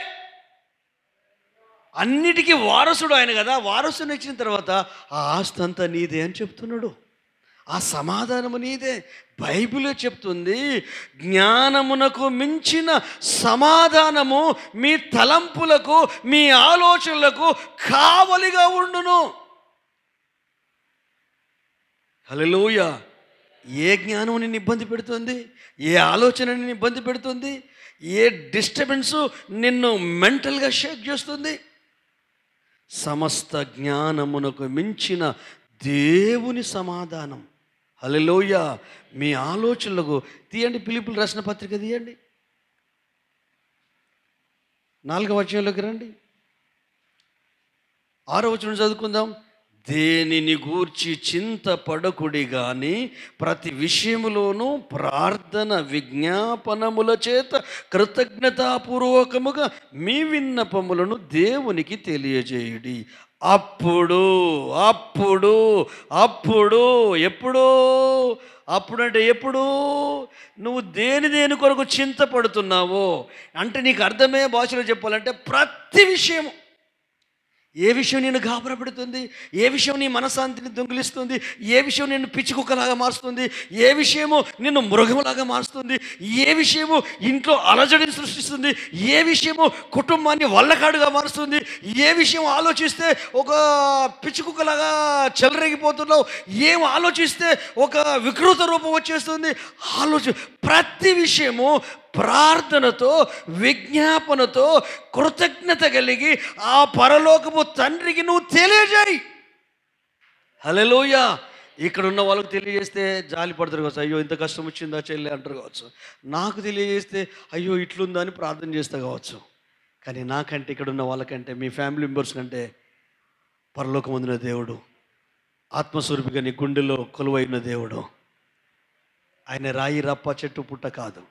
అన్నిటికీ వారసుడు ఆయన కదా. వారసుని ఇచ్చిన తర్వాత ఆ ఆస్తి అంతా నీదే అని చెప్తున్నాడు. ఆ సమాధానము నీదే. బైబిలే చెప్తుంది, జ్ఞానమునకు మించిన సమాధానము మీ తలంపులకు, మీ ఆలోచనలకు కావలిగా ఉండును. హల్లెలూయా. ఏ జ్ఞానం నిన్ను ఇబ్బంది పెడుతుంది? ఏ ఆలోచన నిన్ను ఇబ్బంది పెడుతుంది? ఏ డిస్టర్బెన్సు నిన్ను మెంటల్గా షేక్ చేస్తుంది? సమస్త జ్ఞానమునకు మించిన దేవుని సమాధానం. హల్లెలూయా. మీ ఆలోచనలకు తీయండి, ఫిలిప్పీయులకు రాసిన పత్రిక తీయండి, 4వ అధ్యాయంలోకి రండి, 6వ వచనం చదువుకుందాం. దేనిని గూర్చి చింతపడకుడి గాని ప్రతి విషయములోనూ ప్రార్థన విజ్ఞాపనముల చేత కృతజ్ఞతాపూర్వకముగా మీ విన్నపములను దేవునికి తెలియజేయుడి. అప్పుడు ఎప్పుడు? అప్పుడంటే ఎప్పుడు? నువ్వు దేని కొరకు చింతపడుతున్నావో, అంటే నీకు అర్థమయ్యే భాషలో చెప్పాలంటే ప్రతి విషయము. ఏ విషయం నేను గాబరా పెడుతుంది? ఏ విషయం నీ మనశాంతిని దొంగిలిస్తుంది? ఏ విషయం నిన్ను పిచ్చికుక్కలాగా మారుస్తుంది? ఏ విషయము నిన్ను మృగములాగా మారుస్తుంది? ఏ విషయము ఇంట్లో అలజడిని సృష్టిస్తుంది? ఏ విషయము కుటుంబాన్ని వల్లకాడుగా మారుస్తుంది? ఏ విషయం ఆలోచిస్తే ఒక పిచ్చికుక్కలాగా చెలరేగిపోతున్నావు? ఏం ఆలోచిస్తే ఒక వికృత రూపం వచ్చేస్తుంది? ప్రతి విషయము ప్రార్థనతో విజ్ఞాపనతో కృతజ్ఞత కలిగి ఆ పరలోకపు తండ్రికి నువ్వు తెలియజేయి. హల్లెలూయా. ఇక్కడ ఉన్న వాళ్ళకి తెలియజేస్తే జాలి పడతారు కావచ్చు, అయ్యో ఇంత కష్టం వచ్చిందా చెల్లి అంటారు కావచ్చు. నాకు తెలియజేస్తే అయ్యో ఇట్లుందా అని ప్రార్థన చేస్తా కావచ్చు. కానీ నాకంటే, ఇక్కడ ఉన్న వాళ్ళకంటే, మీ ఫ్యామిలీ మెంబర్స్ కంటే పరలోకమందున దేవుడు, ఆత్మస్వరూపిగా నీ గుండెలో కొలువైన దేవుడు, ఆయన రాయి రప్ప చెట్టు పుట్ట కాదు.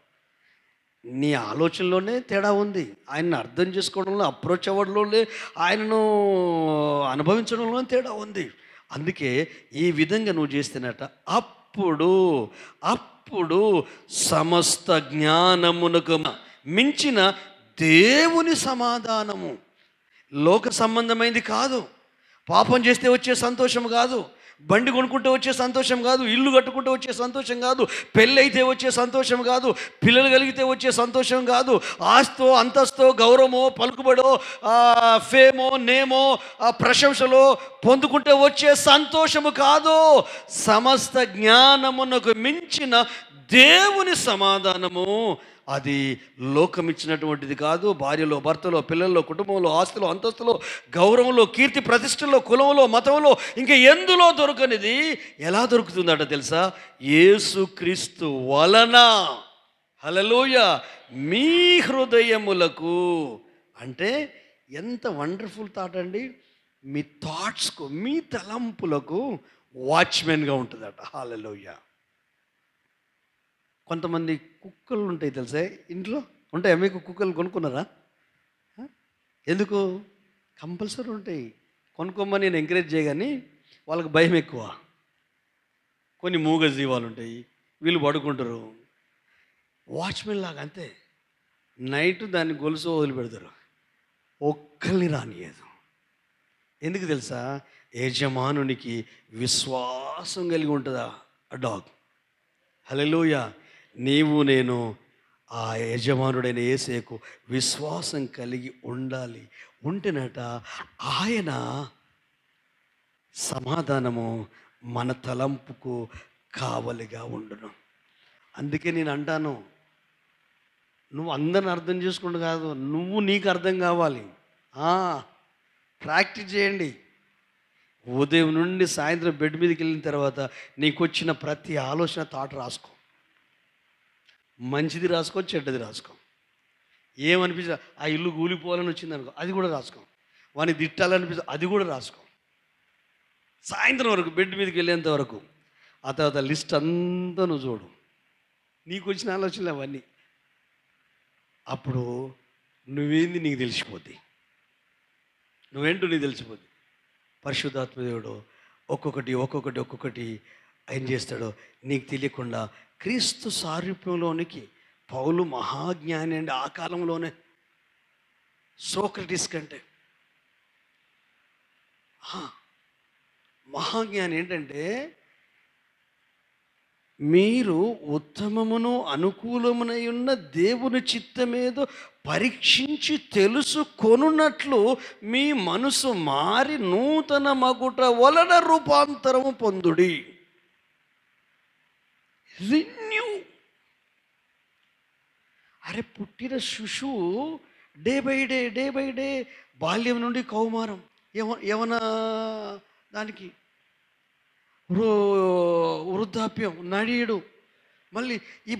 నీ ఆలోచనలోనే తేడా ఉంది. ఆయన్ని అర్థం చేసుకోవడంలో, అప్రోచ్ అవ్వడంలోనే, ఆయనను అనుభవించడంలో తేడా ఉంది. అందుకే ఈ విధంగా నువ్వు చేస్తేనట అప్పుడు సమస్త జ్ఞానమునకు మించిన దేవుని సమాధానము, లోక సంబంధమైనది కాదు, పాపం చేస్తే వచ్చే సంతోషం కాదు, బండి కొనుక్కుంటే వచ్చే సంతోషం కాదు, ఇల్లు కట్టుకుంటే వచ్చే సంతోషం కాదు, పెళ్ళి అయితే వచ్చే సంతోషం కాదు, పిల్లలు కలిగితే వచ్చే సంతోషం కాదు, ఆస్తో అంతస్తో గౌరవమో పలుకుబడో ఫేమో నేమో ప్రశంసలో పొందుకుంటే వచ్చే సంతోషము కాదు. సమస్త జ్ఞానమునకు మించిన దేవుని సమాధానము, అది లోకం ఇచ్చినటువంటిది కాదు. భార్యలో, భర్తలో, పిల్లల్లో, కుటుంబంలో, ఆస్తులో, అంతస్తులో, గౌరవంలో, కీర్తి ప్రతిష్టలో, కులంలో, మతంలో, ఇంకా ఎందులో దొరకనిది ఎలా దొరుకుతుందట తెలుసా? యేసుక్రీస్తు వలన. హల్లెలూయా. మీ హృదయములకు, అంటే ఎంత వండర్ఫుల్ థాట్ అండి. మీ థాట్స్కు, మీ తలంపులకు వాచ్మెన్గా ఉంటుందట. హల్లెలూయా. కొంతమంది కుక్కలు ఉంటాయి తెలుసా, ఇంట్లో ఉంటాయా? మీకు కుక్కలు కొనుక్కున్నారా? ఎందుకు? కంపల్సరీ ఉంటాయి. కొనుక్కోమని నేను ఎంకరేజ్ చేయగాని వాళ్ళకి భయం ఎక్కువ. కొన్ని మూగ జీవాలు ఉంటాయి, వీళ్ళు పడుకుంటారు. వాచ్మెన్ లాగా అంతే. నైట్ దాన్ని గొలుసు వదిలిపెడతారు, ఒక్కరిని రానియదు. ఎందుకు తెలుసా? యజమానునికి విశ్వాసం కలిగి ఉంటుందా ఆ డాగ్. హల్లెలూయా. నీవు నేను ఆ యజమానుడైన యేసుకు విశ్వాసం కలిగి ఉండాలి. ఉంటేనట ఆయన సమాధానము మన తలంపుకు కావలిగా ఉండును. అందుకే నేను అంటాను, నువ్వు అందరిని అర్థం చేసుకుంటూ కాదు, నువ్వు నీకు అర్థం కావాలి. ప్రాక్టీస్ చేయండి. ఉదయం నుండి సాయంత్రం బెడ్ మీదకి వెళ్ళిన తర్వాత నీకు వచ్చిన ప్రతి ఆలోచన థాట్ రాసుకో. మంచిది రాసుకో, చెడ్డది రాసుకో. ఏమనిపిస్తుంది, ఆ ఇల్లు కూలిపోవాలని వచ్చింది అనుకో, అది కూడా రాసుకో. వాడిని తిట్టాలనిపిస్తుంది, అది కూడా రాసుకో. సాయంత్రం వరకు బెడ్ మీదకి వెళ్ళేంత వరకు ఆ తర్వాత లిస్ట్ అంతా నువ్వు చూడు, నీకు వచ్చిన ఆలోచనలు అవన్నీ. అప్పుడు నువ్వేంది నీకు తెలిసిపోద్ది, నువ్వేంటో నీకు తెలిసిపోద్ది. పరిశుద్ధాత్మ దేవుడు ఒక్కొక్కటి ఏం చేస్తాడో నీకు తెలియకుండా క్రీస్తు సారూప్యంలోనికి పౌలు మహాజ్ఞాని అండి. ఆ కాలంలోనే సోక్రటీస్ కంటే మహాజ్ఞాని. ఏంటంటే మీరు ఉత్తమమును అనుకూలమునై ఉన్న దేవుని చిత్తమేదో పరీక్షించి తెలుసుకొనున్నట్లు మీ మనసు మారి నూతన మగుట వలన రూపాంతరము పొందుడి. రిన్యూ. అరే పుట్టిన శిశువు డే బై డే బాల్యం నుండి కౌమారం, యవన దానికి వృద్ధాప్యం, నడియుడు, మళ్ళీ ఈ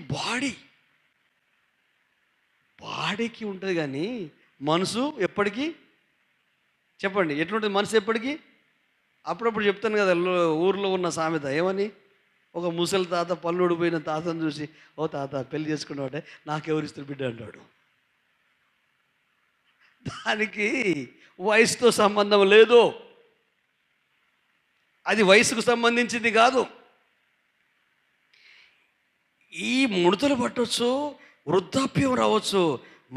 బాడీకి ఉంటుంది కానీ మనసు ఎప్పటికీ, చెప్పండి ఎట్లుంటుంది మనసు ఎప్పటికీ? అప్పుడప్పుడు చెప్తాను కదా, ఊర్లో ఉన్న సామెత ఏమని, ఒక ముసలి తాత పళ్ళు ఊడిపోయిన తాతను చూసి, ఓ తాత పెళ్లి చేసుకున్నాడే నాకెవరిస్తారు బిడ్డ అంటాడు. దానికి వయసుతో సంబంధం లేదు, అది వయసుకు సంబంధించింది కాదు. ఈ ముడతలు పట్టవచ్చు, వృద్ధాప్యం రావచ్చు,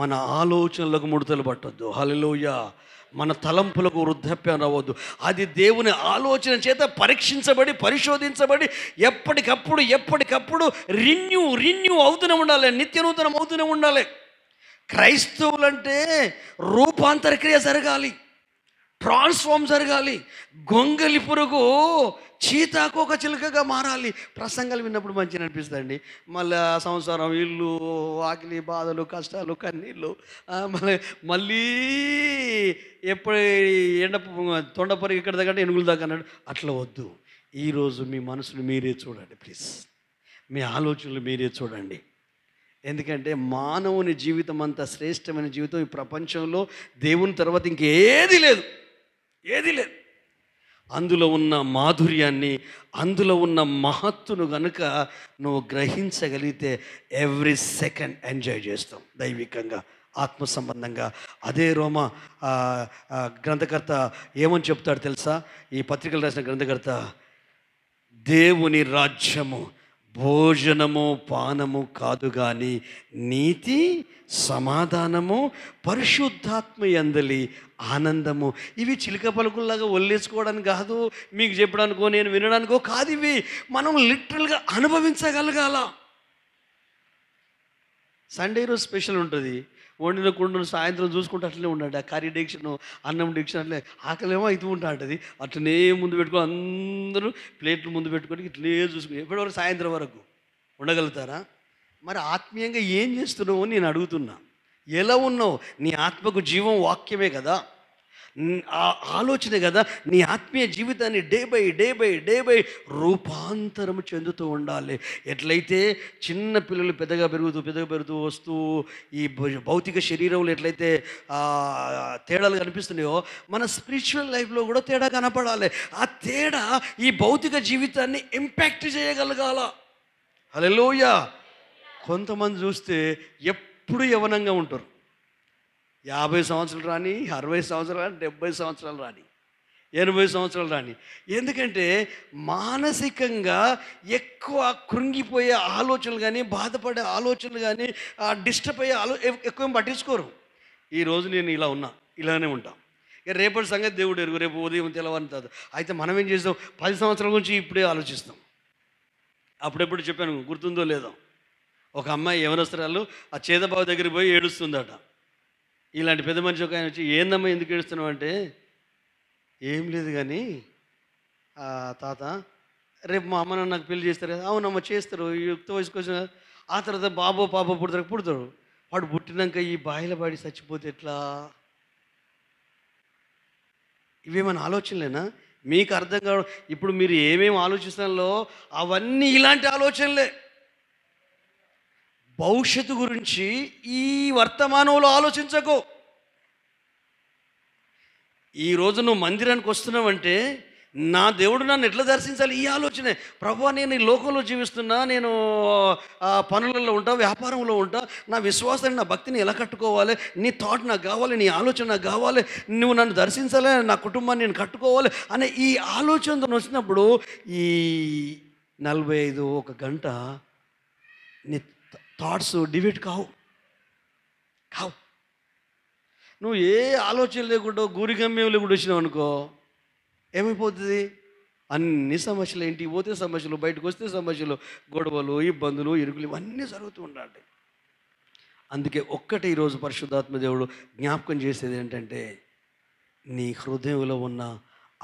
మన ఆలోచనలకు ముడతలు పట్టొద్దు. హల్లెలూయా. మన తలంపులకు వృద్ధాప్యం రావద్దు. అది దేవుని ఆలోచన చేత పరీక్షించబడి పరిశోధించబడి ఎప్పటికప్పుడు రిన్యూ అవుతూనే ఉండాలి, నిత్య నూతనం అవుతూనే ఉండాలి. క్రైస్తవులంటే రూపాంతర క్రియ జరగాలి, ట్రాన్స్ఫార్మ్ జరగాలి. గొంగలి పురుగు చీతాకోక చిలుకగా మారాలి. ప్రసంగాలు విన్నప్పుడు మంచిగా అనిపిస్తుందండి. మళ్ళీ ఆ సంవత్సరం ఇల్లు ఆకలి బాధలు కష్టాలు కన్నీళ్ళు, మళ్ళీ ఎప్పుడు తొండ పొరిగి ఇక్కడ దగ్గర ఎనుగులు దాకా అన్నాడు. అట్లా వద్దు. ఈరోజు మీ మనసును మీరే చూడండి ప్లీజ్, మీ ఆలోచనలు మీరే చూడండి. ఎందుకంటే మానవుని జీవితం అంత శ్రేష్టమైన జీవితం ఈ ప్రపంచంలో దేవుని తర్వాత ఇంకేది లేదు. అందులో ఉన్న మాధుర్యాన్ని, అందులో ఉన్న మహత్తును గనుక నువ్వు గ్రహించగలిగితే ఎవ్రీ సెకండ్ ఎంజాయ్ చేస్తాం దైవికంగా, ఆత్మ సంబంధంగా. అదే రోమా గ్రంథకర్త ఏమని చెప్తాడు తెలుసా? ఈ పత్రికలు రాసిన గ్రంథకర్త, దేవుని రాజ్యము భోజనము పానము కాదు కానీ నీతి సమాధానము పరిశుద్ధాత్మ యందలి ఆనందము. ఇవి చిలుక పలుకుల్లాగా ఒల్లేసుకోవడానికి కాదు, మీకు చెప్పడానికో నేను వినడానికో కాదు. ఇవి మనం లిటరల్గా అనుభవించగలగాల. సండే రోజు స్పెషల్ ఉంటుంది. వండిన కుండను సాయంత్రం చూసుకుంటూ అట్లనే ఉన్నాడు. ఆ కర్రీ డెక్షన్, అన్నం డెక్షన్ అట్లే ఆకలేమో అవుతూ ఉంటుంది. అట్లనే ముందు పెట్టుకొని అందరూ ప్లేట్లు ముందు పెట్టుకొని ఇట్లనే చూసుకుని ఎప్పటివరకు సాయంత్రం వరకు ఉండగలుగుతారా? మరి ఆత్మీయంగా ఏం చేస్తున్నావు నేను అడుగుతున్నా. ఎలా ఉన్నావు? నీ ఆత్మకు జీవం వాక్యమే కదా, ఆలోచనే కదా. నీ ఆత్మీయ జీవితాన్ని డే బై రూపాంతరం చెందుతూ ఉండాలి. ఎట్లయితే చిన్న పిల్లలు పెద్దగా పెరుగుతూ వస్తూ ఈ భౌతిక శరీరంలో ఎట్లయితే తేడాలు కనిపిస్తున్నాయో, మన స్పిరిచువల్ లైఫ్లో కూడా తేడా కనపడాలి. ఆ తేడా ఈ భౌతిక జీవితాన్ని ఇంపాక్ట్ చేయగలగాల. హల్లెలూయా. కొంతమంది చూస్తే ఎప్పుడు యవ్వనంగా ఉంటారు. 50 సంవత్సరాలు రాని, 60 సంవత్సరాలు రాని, 70 సంవత్సరాలు రాని, 80 సంవత్సరాలు రాని. ఎందుకంటే మానసికంగా ఎక్కువ కృంగిపోయే ఆలోచనలు కానీ, బాధపడే ఆలోచనలు కానీ, డిస్టర్బ్ అయ్యే ఎక్కువ పట్టించుకోరు. ఈరోజు నేను ఇలా ఉన్నా, ఇలానే ఉంటాం. ఇక రేపటి సంగతి దేవుడు ఎరుగు, రేపు ఉదయం తెలవని. అయితే మనం ఏం చేస్తాం? 10 సంవత్సరాల గురించి ఇప్పుడే ఆలోచిస్తాం. అప్పుడెప్పుడు చెప్పాను, గుర్తుందో లేదో, ఒక అమ్మాయి యవనస్తురాలు ఆ చేదబాబు దగ్గరికి పోయి ఏడుస్తుందట. ఇలాంటి పెద్ద మనిషి ఒక ఆయన వచ్చి, ఏందమ్మా ఎందుకు ఏడుస్తున్నావు అంటే, ఏం లేదు కానీ తాత రేపు మా అమ్మ నాకు పెళ్లి చేస్తారు కదా. అవునమ్మ చేస్తారు, యుక్త వయసుకు వచ్చిన ఆ తర్వాత పాప పుడతారు. వాడు పుట్టినాక ఈ బాయిల బాడి చచ్చిపోతే ఎట్లా? ఇవేమైనా ఆలోచనలేనా? మీకు అర్థం కావడం, ఇప్పుడు మీరు ఏమేమి ఆలోచిస్తున్నారో అవన్నీ ఇలాంటి ఆలోచనలే. భవిష్యత్తు గురించి ఈ వర్తమానంలో ఆలోచించకు. ఈరోజు నువ్వు మందిరానికి వస్తున్నావంటే నా దేవుడు నన్ను ఎట్లా దర్శించాలి, ఈ ఆలోచనే. ప్రభువా, నేను ఈ లోకంలో జీవిస్తున్నా, నేను పనులలో ఉంటా, వ్యాపారంలో ఉంటా, నా విశ్వాసాన్ని, నా భక్తిని ఎలా కట్టుకోవాలి, నీ థాట్ నాకు కావాలి, నీ ఆలోచన నాకు కావాలి, నువ్వు నన్ను దర్శించాలి, నా కుటుంబాన్ని నేను కట్టుకోవాలి అనే ఈ ఆలోచనతో వచ్చినప్పుడు ఈ 45 ఒక గంట నీ థాట్స్ డివైడ్ కావు. నువ్వు ఏ ఆలోచన లేకుండా గూరిగమ్యం లేకుండా వచ్చినావు అనుకో, ఏమైపోతుంది? అన్ని సమస్యలు, ఇంటికి పోతే సమస్యలు, బయటకు వస్తే సమస్యలు, గొడవలు, ఇబ్బందులు, ఇరుకులు ఇవన్నీ జరుగుతూ ఉండాలి. అందుకే ఒక్కటే ఈరోజు పరిశుద్ధాత్మ దేవుడు జ్ఞాపకం చేసేది ఏంటంటే, నీ హృదయంలో ఉన్న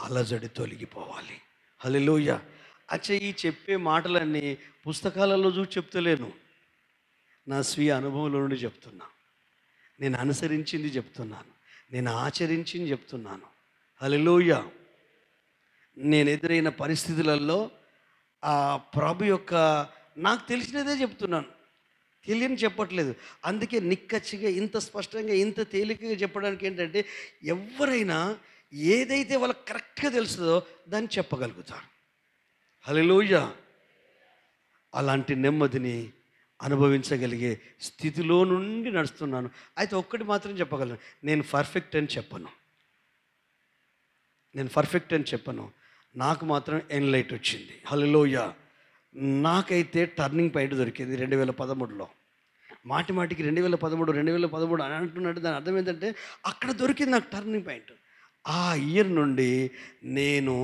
అలజడి తొలగిపోవాలి. హల్లెలూయా. ఈ చెప్పే మాటలన్నీ పుస్తకాలలో చూసి చెప్తలేను, నా స్వీయ అనుభవంలో నుండి చెప్తున్నా. నేను అనుసరించింది చెప్తున్నాను, నేను ఆచరించింది చెప్తున్నాను. హల్లెలూయా. నేను ఎదురైన పరిస్థితులలో ప్రభు యొక్క నాకు తెలిసినదే చెప్తున్నాను, తెలియని చెప్పట్లేదు. అందుకే నిక్కచ్చిగా ఇంత స్పష్టంగా ఇంత తేలికగా చెప్పడానికి ఏంటంటే, ఎవరైనా ఏదైతే వాళ్ళకి కరెక్ట్గా తెలుస్తుందో దాన్ని చెప్పగలుగుతారు. హల్లెలూయా. అలాంటి నెమ్మదిని అనుభవించగలిగే స్థితిలో నుండి నడుస్తున్నాను. అయితే ఒక్కటి మాత్రం చెప్పగలను, నేను పర్ఫెక్ట్ అని చెప్పను. నాకు మాత్రం ఎన్లైట్ వచ్చింది. హల్లెలూయా. నాకైతే టర్నింగ్ పాయింట్ దొరికింది 2013లో. మాటికి 2013 అని అంటున్నాడు. దాని అర్థం ఏంటంటే, అక్కడ దొరికింది నాకు టర్నింగ్ పాయింట్. ఆ ఇయర్ నుండి నేను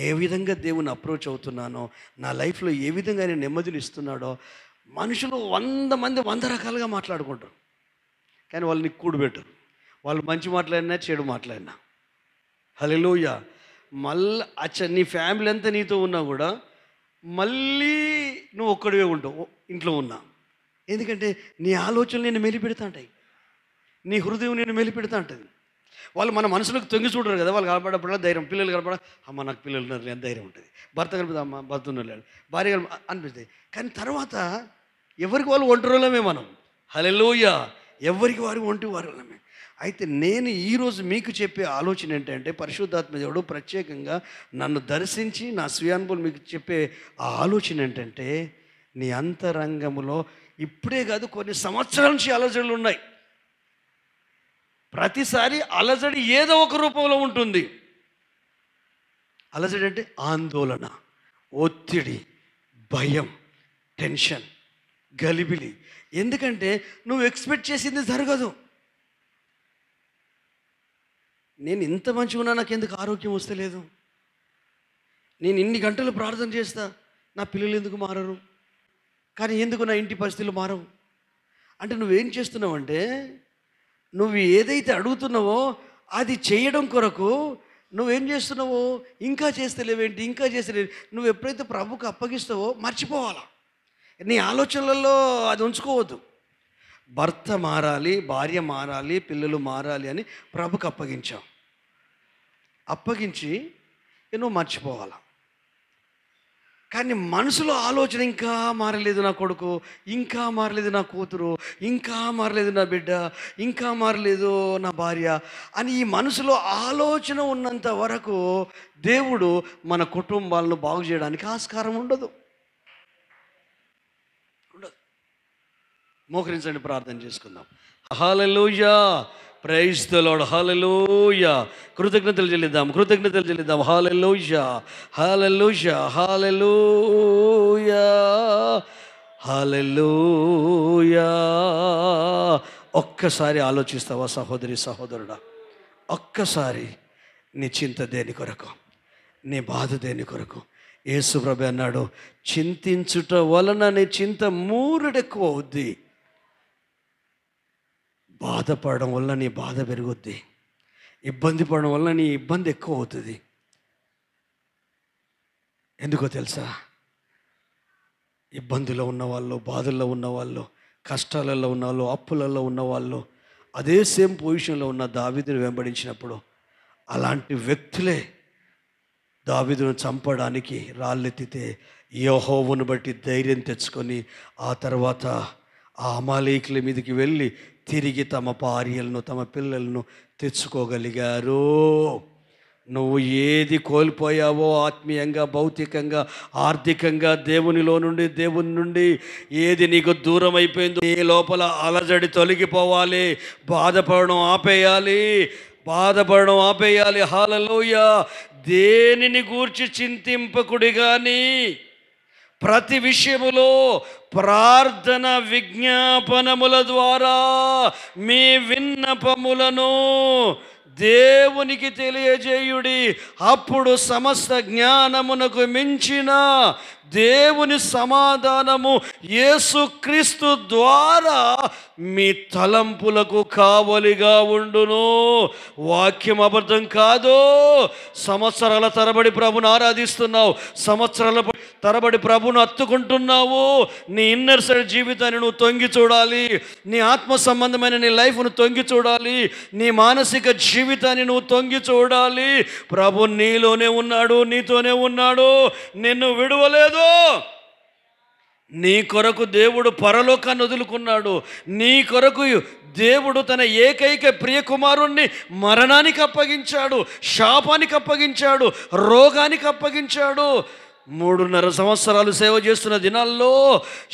ఏ విధంగా దేవుని అప్రోచ్ అవుతున్నానో, నా లైఫ్లో ఏ విధంగా నేను నెమ్మదిని ఇస్తున్నాడో. మనుషులు 100 మంది 100 రకాలుగా మాట్లాడుకుంటారు, కానీ వాళ్ళు నీకు కూడబెట్టరు. వాళ్ళు మంచి మాట్లాడినా చెడు మాట్లాడినా. హల్లెలూయా. మళ్ళీ నీ ఫ్యామిలీ అంతా నీతో ఉన్నా కూడా మళ్ళీ నువ్వు ఒక్కడివే ఉంటావు ఇంట్లో ఉన్నా. ఎందుకంటే నీ ఆలోచనలు నేను మెలిపెడతా ఉంటాయి, నీ హృదయం నేను మెలిపెడతా ఉంటుంది. వాళ్ళు మన మనసులకు తొంగి చూడరు కదా. వాళ్ళు కనపడప్పుడు ధైర్యం, పిల్లలు కనపడ అమ్మ నాకు పిల్లలు ఉన్నారు ఎంత ధైర్యం ఉంటుంది, భర్త కనిపిస్తే అమ్మ భర్త ఉన్నారు, భార్య అనిపిస్తుంది. కానీ తర్వాత ఎవరికి వాళ్ళు ఒంటరిలోమే మనం. హల్లెలూయా. ఎవరికి వారు వారులమే. అయితే నేను ఈరోజు మీకు చెప్పే ఆలోచన ఏంటంటే, పరిశుద్ధాత్మ దేవుడు ప్రత్యేకంగా నన్ను దర్శించి నా స్వీయానుభవం మీకు చెప్పే ఆ ఆలోచన ఏంటంటే, నీ అంతరంగంలో ఇప్పుడే కాదు కొన్ని సంవత్సరాల నుంచి అలజడులు ఉన్నాయి. ప్రతిసారి అలజడి ఏదో ఒక రూపంలో ఉంటుంది. అలజడి అంటే ఆందోళన, ఒత్తిడి, భయం, టెన్షన్, గలిబిలి. ఎందుకంటే నువ్వు ఎక్స్పెక్ట్ చేసింది జరగదు. నేను ఇంత మంచిగా ఉన్నా, నాకు ఎందుకు ఆరోగ్యం వస్తలేదు? నేను ఇన్ని గంటలు ప్రార్థన చేస్తా, నా పిల్లలు ఎందుకు మారరు? కానీ ఎందుకు నా ఇంటి పరిస్థితులు మారవు? అంటే నువ్వేం చేస్తున్నావు అంటే, నువ్వు ఏదైతే అడుగుతున్నావో అది చేయడం కొరకు నువ్వేం చేస్తున్నావో ఇంకా చేస్తలేవేంటి, ఇంకా చేస్తలేవు. నువ్వు ఎప్పుడైతే ప్రభుకు అప్పగిస్తావో మర్చిపోవాలా. నీ ఆలోచనలలో అది ఉంచుకోవద్దు. భర్త మారాలి, భార్య మారాలి, పిల్లలు మారాలి అని ప్రభుకు అప్పగించావు. అప్పగించి నువ్వు మర్చిపోవాలా. కానీ మనసులో ఆలోచన ఇంకా మారలేదు నా కొడుకు, ఇంకా మారలేదు నా కూతురు, ఇంకా మారలేదు నా బిడ్డ, ఇంకా మారలేదు నా భార్య అని ఈ మనసులో ఆలోచన ఉన్నంత వరకు దేవుడు మన కుటుంబాలను బాగు చేయడానికి ఆస్కారం ఉండదు. మోకరించండి, ప్రార్థన చేసుకుందాం. Hallelujah. Praise the Lord. Hallelujah. కృతజ్ఞతలు చెల్లిద్దాం. హల్లెలూయా, హల్లెలూయా, హల్లెలూయా, హల్లెలూయా. ఒక్కసారి ఆలోచిస్తావా సహోదరి, సహోదరుడా? ఒక్కసారి నీ చింత దేని కొరకు, నీ బాధ దేని కొరకు? యేసు ప్రభువు అన్నాడు, చింతించుట వలన నీ చింత మూరెడెక్కువ అవుద్ది. బాధపడడం వల్ల నీ బాధ పెరుగుద్ది, ఇబ్బంది పడడం వల్ల నీ ఇబ్బంది ఎక్కువ అవుతుంది. ఎందుకో తెలుసా? ఇబ్బందులో ఉన్నవాళ్ళు, బాధల్లో ఉన్నవాళ్ళు, కష్టాలలో ఉన్నవాళ్ళు, అప్పులలో ఉన్నవాళ్ళు అదే సేమ్ పొజిషన్లో ఉన్న దావీదుని వెంబడించినప్పుడు అలాంటి వ్యక్తులే దావీదును చంపడానికి రాళ్ళెత్తితే యెహోవాను బట్టి ధైర్యం తెచ్చుకొని ఆ తర్వాత ఆ అమాలేకుల మీదకి వెళ్ళి తిరిగి తమ భార్యలను తమ పిల్లలను తెచ్చుకోగలిగారు. నువ్వు ఏది కోల్పోయావో ఆత్మీయంగా, భౌతికంగా, ఆర్థికంగా, దేవుని నుండి ఏది నీకు దూరం అయిపోయిందో నీ లోపల అలజడి తొలగిపోవాలి. బాధపడడం ఆపేయాలి. హల్లెలూయా. దేనిని గూర్చి చింతింపకుడి గాని ప్రతి విషయములో ప్రార్థన విజ్ఞాపనముల ద్వారా మీ విన్నపములను దేవునికి తెలియజేయుడి. అప్పుడు సమస్త జ్ఞానమునకు మించిన దేవుని సమాధానము యేసుక్రీస్తు ద్వారా మీ తలంపులకు కావలిగా ఉండును. వాక్యం అబద్ధం కాదు. సంవత్సరాల తరబడి ప్రభుని ఆరాధిస్తున్నావు, సంవత్సరాల తరబడి ప్రభును హత్తుకుంటున్నావు. నీ ఇన్నర్ సైడ్ జీవితాన్ని నువ్వు తొంగి చూడాలి. నీ ఆత్మ సంబంధమైన నీ లైఫ్ను తొంగి చూడాలి. నీ మానసిక జీవితాన్ని నువ్వు తొంగి చూడాలి. ప్రభు నీలోనే ఉన్నాడు, నీతోనే ఉన్నాడు, నిన్ను విడువలేదు. నీ కొరకు దేవుడు పరలోకాన్ని వదులుకున్నాడు. నీ కొరకు దేవుడు తన ఏకైక ప్రియకుమారుణ్ణి మరణానికి అప్పగించాడు, శాపానికి అప్పగించాడు, రోగానికి అప్పగించాడు. 3.5 సంవత్సరాలు సేవ చేస్తున్న దినాల్లో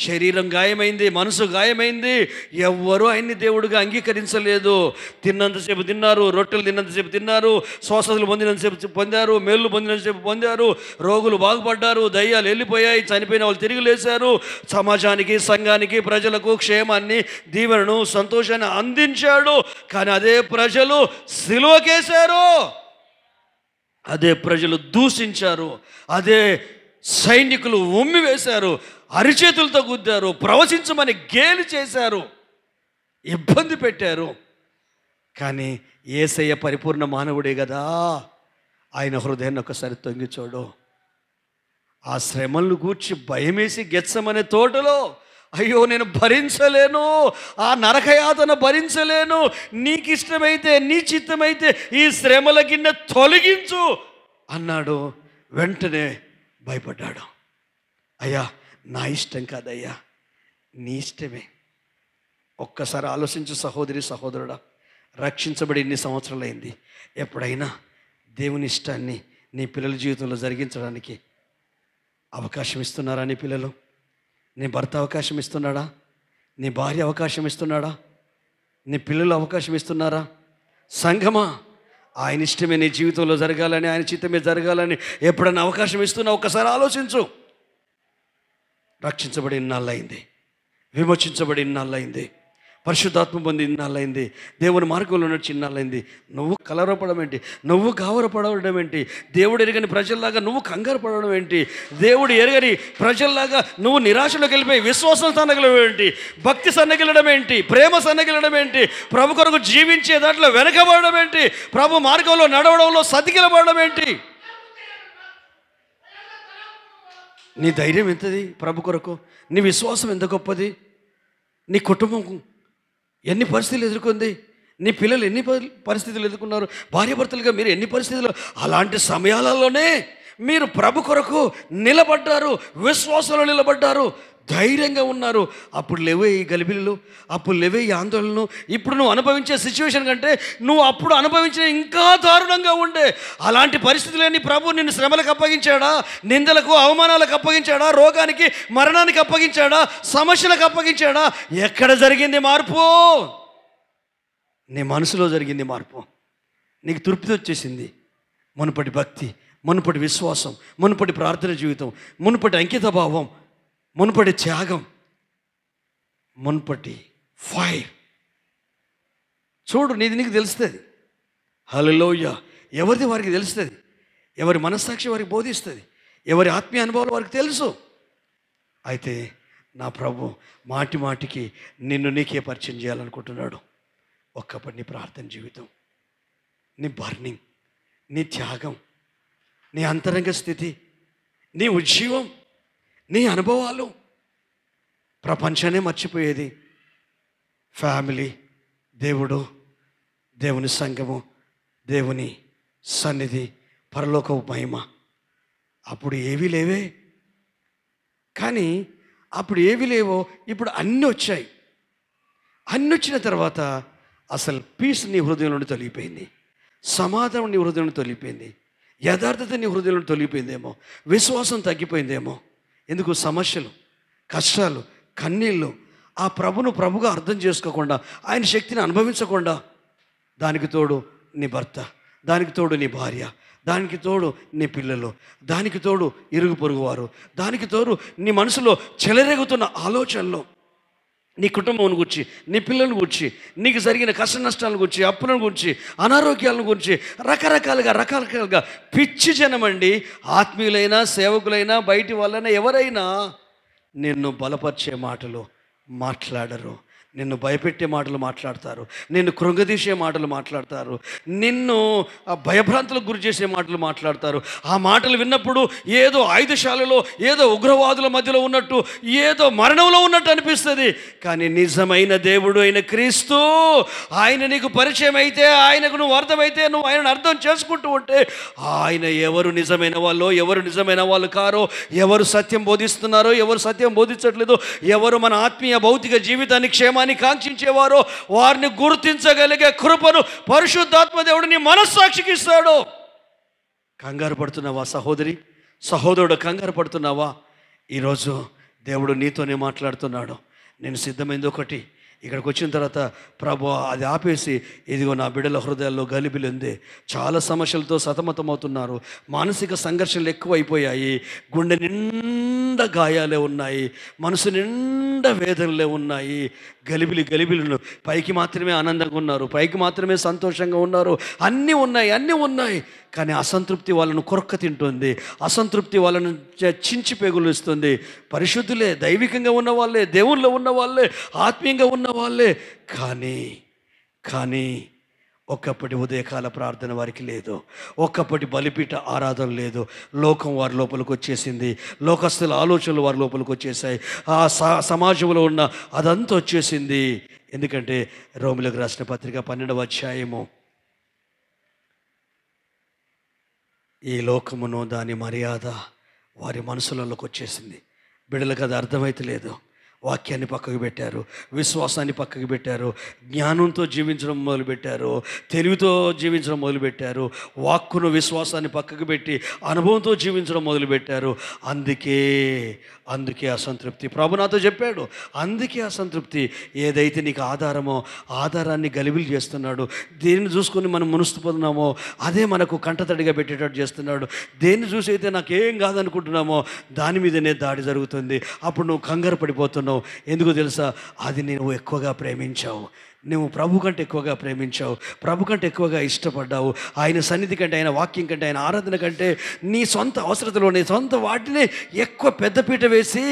శరీరం గాయమైంది, మనసు గాయమైంది. ఎవ్వరూ ఆయన్ని దేవుడిగా అంగీకరించలేదు. తిన్నంతసేపు తిన్నారు, రొట్టెలు తిన్నంతసేపు తిన్నారు, స్వస్థతలు పొందినంతసేపు పొందారు, మేళ్ళు పొందినంతసేపు పొందారు, రోగులు బాగుపడ్డారు, దయ్యాలు వెళ్ళిపోయాయి, చనిపోయిన వాళ్ళు తిరిగి లేచారు. సమాజానికి, సంఘానికి, ప్రజలకు క్షేమాన్ని, దీవెనను, సంతోషాన్ని అందించాడు. కానీ అదే ప్రజలు సిలువకేశారు, అదే ప్రజలు దూషించారు, అదే సైనికులు ఉమ్మి వేశారు, అరిచేతులతో గుద్దారు, ప్రవచించమని గేలి చేశారు, ఇబ్బంది పెట్టారు. కానీ యేసయ్య పరిపూర్ణ మానవుడే కదా. ఆయన హృదయాన్ని ఒకసారి తొంగి చూడు. ఆ శ్రమలను గూర్చి భయమేసి గెత్సెమనే తోటలో అయ్యో నేను భరించలేను, ఆ నరకయాతన భరించలేను, నీకు ఇష్టమైతే, నీ చిత్తమైతే ఈ శ్రమల గిన్నె తొలగించు అన్నాడు. వెంటనే భయపడ్డాడు. అయ్యా నా ఇష్టం కాదయ్యా, నీ ఇష్టమే. ఒక్కసారి ఆలోచించు సహోదరి, సహోదరుడా. రక్షించబడి ఇన్ని సంవత్సరాలైంది. ఎప్పుడైనా దేవుని ఇష్టాన్ని నీ పిల్లల జీవితంలో జరిగించడానికి అవకాశం ఇస్తున్నారా? నీ పిల్లలు, నీ భర్త అవకాశం ఇస్తున్నాడా? నీ భార్య అవకాశం ఇస్తున్నాడా? నీ పిల్లలు అవకాశం ఇస్తున్నారా? సంఘమా, ఆయన ఇష్టమే నీ జీవితంలో జరగాలని, ఆయన చిత్తమే జరగాలని ఎప్పుడైనా అవకాశం ఇస్తున్నా? ఒక్కసారి ఆలోచించు. రక్షించబడి ఇన్నాళ్ళయింది, విమోచించబడి ఇన్నాళ్ళయింది, పరిశుద్ధాత్మ పొంది ఇన్నాళ్ళైంది, దేవుని మార్గంలో నడిచి ఇన్నాళ్ళైంది. నువ్వు కలవరపడడం ఏంటి? నువ్వు గావరపడడం ఏంటి? దేవుడు ఎరగని ప్రజల్లాగా నువ్వు కంగారు పడడం ఏంటి? దేవుడు ఎరగని ప్రజల్లాగా నువ్వు నిరాశలోకి వెళ్ళిపోయి విశ్వాసం సన్నగిలడం ఏంటి? భక్తి సన్నగిలడం ఏంటి? ప్రేమ సన్నగిలడం ఏంటి? ప్రభు కొరకు జీవించే దాంట్లో వెనకబడడం ఏంటి? ప్రభు మార్గంలో నడవడంలో సతికిలబడడం ఏంటి? నీ ధైర్యం ఎంతది ప్రభు కొరకు? నీ విశ్వాసం ఎంత గొప్పది? నీ కుటుంబం ఎన్ని పరిస్థితులు ఎదుర్కొంది? నీ పిల్లలు ఎన్ని పరిస్థితులు ఎదుర్కొన్నారు? భార్యాభర్తలుగా మీరు ఎన్ని పరిస్థితులు? అలాంటి సమయాలలోనే మీరు ప్రభు కొరకు నిలబడ్డారు, విశ్వాసంలో నిలబడ్డారు, ధైర్యంగా ఉన్నారు. అప్పుడు లేవే ఈ గలిబిలు, అప్పుడు లేవే ఈ ఆందోళనలు. ఇప్పుడు నువ్వు అనుభవించే సిచ్యువేషన్ కంటే నువ్వు అప్పుడు అనుభవించిన ఇంకా దారుణంగా ఉండే అలాంటి పరిస్థితులన్నీ ప్రభు నిన్ను శ్రమలకు అప్పగించాడా? నిందలకు, అవమానాలకు అప్పగించాడా? రోగానికి, మరణానికి అప్పగించాడా? సమస్యలకు అప్పగించాడా? ఎక్కడ జరిగింది మార్పు? నీ మనసులో జరిగింది మార్పు. నీకు తృప్తి వచ్చేసింది. మునుపటి భక్తి, మునుపటి విశ్వాసం, మునుపటి ప్రార్థన జీవితం, మునుపటి అంకిత భావం, మునుపటి త్యాగం, మునుపటి ఫైర్. చూడు, నీకు తెలుస్తుంది. హల్లెలూయా. ఎవరిది వారికి తెలుస్తుంది. ఎవరి మనస్సాక్షి వారికి బోధిస్తుంది. ఎవరి ఆత్మీయ అనుభవాలు వారికి తెలుసు. అయితే నా ప్రభు మాటి మాటికి నిన్ను నీకే పరిచయం చేయాలనుకుంటున్నాడు. ఒక్కప్పటి నీ ప్రార్థన జీవితం, నీ బర్నింగ్, నీ త్యాగం, నీ అంతరంగ స్థితి, నీ ఉజ్జీవం, నీ అనుభవాలు ప్రపంచాన్ని మర్చిపోయేది. ఫ్యామిలీ, దేవుడు, దేవుని సంఘము, దేవుని సన్నిధి, పరలోకపు మహిమ. అప్పుడు ఏవీ లేవే, కానీ అప్పుడు ఏవి లేవో ఇప్పుడు అన్నీ వచ్చాయి. అన్నీ వచ్చిన తర్వాత అసలు పీస్ నీ హృదయం నుండి తొలగిపోయింది, సమాధానం నీ హృదయం నుండి తొలగిపోయింది, యథార్థత నీ హృదయం నుండి తొలగిపోయిందేమో, విశ్వాసం తగ్గిపోయిందేమో. ఎందుకు? సమస్యలు, కష్టాలు, కన్నీళ్ళు, ఆ ప్రభును ప్రభుగా అర్థం చేసుకోకుండా, ఆయన శక్తిని అనుభవించకుండా. దానికి తోడు నీ భర్త, దానికి తోడు నీ భార్య, దానికి తోడు నీ పిల్లలు, దానికి తోడు ఇరుగు పొరుగు వారు, దానికి తోడు నీ మనసులో చెలరేగుతున్న ఆలోచనలు, నీ కుటుంబం గురించి, నీ పిల్లల గురించి, నీకు జరిగిన కష్ట నష్టాల గురించి, అప్పుల గురించి, అనారోగ్యాల గురించి, రకరకాలుగా పిచ్చి జనమండి. ఆత్మీయులైనా, సేవకులైనా, బయటి వాళ్ళైనా, ఎవరైనా నిన్ను బలపరిచే మాటలు మాట్లాడరు, నిన్ను భయపెట్టే మాటలు మాట్లాడతారు, నిన్ను కృంగదీసే మాటలు మాట్లాడతారు, నిన్ను భయభ్రాంతులకు గురి చేసే మాటలు మాట్లాడతారు. ఆ మాటలు విన్నప్పుడు ఏదో ఆయుధశాలలో, ఏదో ఉగ్రవాదుల మధ్యలో ఉన్నట్టు, ఏదో మరణంలో ఉన్నట్టు అనిపిస్తుంది. కానీ నిజమైన దేవుడు అయిన క్రీస్తు, ఆయన నీకు పరిచయం అయితే, ఆయనకు నువ్వు అర్థమైతే, నువ్వు ఆయనను అర్థం చేసుకుంటూ ఉంటే, ఆయన ఎవరు నిజమైన వాళ్ళు, ఎవరు నిజమైన వాళ్ళు కారో, ఎవరు సత్యం బోధిస్తున్నారో, ఎవరు సత్యం బోధించట్లేదో, ఎవరు మన ఆత్మీయ భౌతిక జీవితాన్ని క్షేమాన్ని కాంక్షించేవారో వారిని గుర్తించగలిగే కృపను పరిశుద్ధాత్మ దేవుడు నీ మనస్సాక్షికి ఇస్తాడు. కంగారు పడుతున్నావా సహోదరి, సహోదరుడు? కంగారు పడుతున్నావా? ఈరోజు దేవుడు నీతోనే మాట్లాడుతున్నాడు. నేను సిద్ధమైంది ఒకటి, ఇక్కడికి వచ్చిన తర్వాత ప్రభు అది ఆపేసి, ఇదిగో నా బిడ్డల హృదయాల్లో గలిబిలి ఉంది, చాలా సమస్యలతో సతమతమవుతున్నారు, మానసిక సంఘర్షణలు ఎక్కువైపోయాయి, గుండె నిండా గాయాలే ఉన్నాయి, మనసు నిండా వేదనలే ఉన్నాయి, గలిబిలి. పైకి మాత్రమే ఆనందంగా ఉన్నారు, పైకి మాత్రమే సంతోషంగా ఉన్నారు, అన్నీ ఉన్నాయి. కానీ అసంతృప్తి వాళ్ళను కొరక్క తింటుంది, అసంతృప్తి వాళ్ళను చించి పెగులుస్తుంది. పరిశుద్ధులే, దైవికంగా ఉన్న వాళ్ళే, దేవుళ్ళో ఉన్న వాళ్ళే, ఆత్మీయంగా ఉన్న వాళ్ళే, కానీ ఒకప్పటి ఉదయకాల ప్రార్థన వారికి లేదు, ఒకప్పటి బలిపీఠ ఆరాధన లేదు. లోకం వారి లోపలికి వచ్చేసింది, లోకస్తుల ఆలోచనలు వారి లోపలికి వచ్చేసాయి, ఆ సమాజంలో ఉన్న అదంతా వచ్చేసింది. ఎందుకంటే రోమిలకు రాసిన పత్రిక 12వ అధ్యాయము, ఈ లోకమును దాని మర్యాద వారి మనసులలోకి వచ్చేసింది. బిడ్డలకు అది అర్థమైతే లేదు. వాక్యాన్ని పక్కకు పెట్టారు, విశ్వాసాన్ని పక్కకు పెట్టారు, జ్ఞానంతో జీవించడం మొదలుపెట్టారు, తెలివితో జీవించడం మొదలుపెట్టారు, వాక్కును విశ్వాసాన్ని పక్కకు పెట్టి అనుభవంతో జీవించడం మొదలుపెట్టారు. అందుకే అసంతృప్తి. ప్రభు నాతో చెప్పాడు, అందుకే అసంతృప్తి. ఏదైతే నీకు ఆధారమో ఆధారాన్ని గలిబిలి చేస్తున్నాడు, దేన్ని చూసుకొని మనం మునుస్తుపోతున్నామో అదే మనకు కంటతడిగా పెట్టేటట్టు చేస్తున్నాడు. దేన్ని చూసి అయితే నాకేం కాదనుకుంటున్నామో దాని మీదనే దాడి జరుగుతుంది. అప్పుడు నువ్వు కంగారు పడిపోతున్నావు. ఎందుకు తెలుసా? అది నువ్వు ఎక్కువగా ప్రేమించావు, నువ్వు ప్రభు కంటే ఎక్కువగా ప్రేమించావు, ప్రభు కంటే ఎక్కువగా ఇష్టపడ్డావు. ఆయన సన్నిధి కంటే, ఆయన వాక్యం కంటే, ఆయన ఆరాధన కంటే నీ సొంత అవసరతలో, నీ సొంత వాటిని ఎక్కువ పెద్దపీట వేసి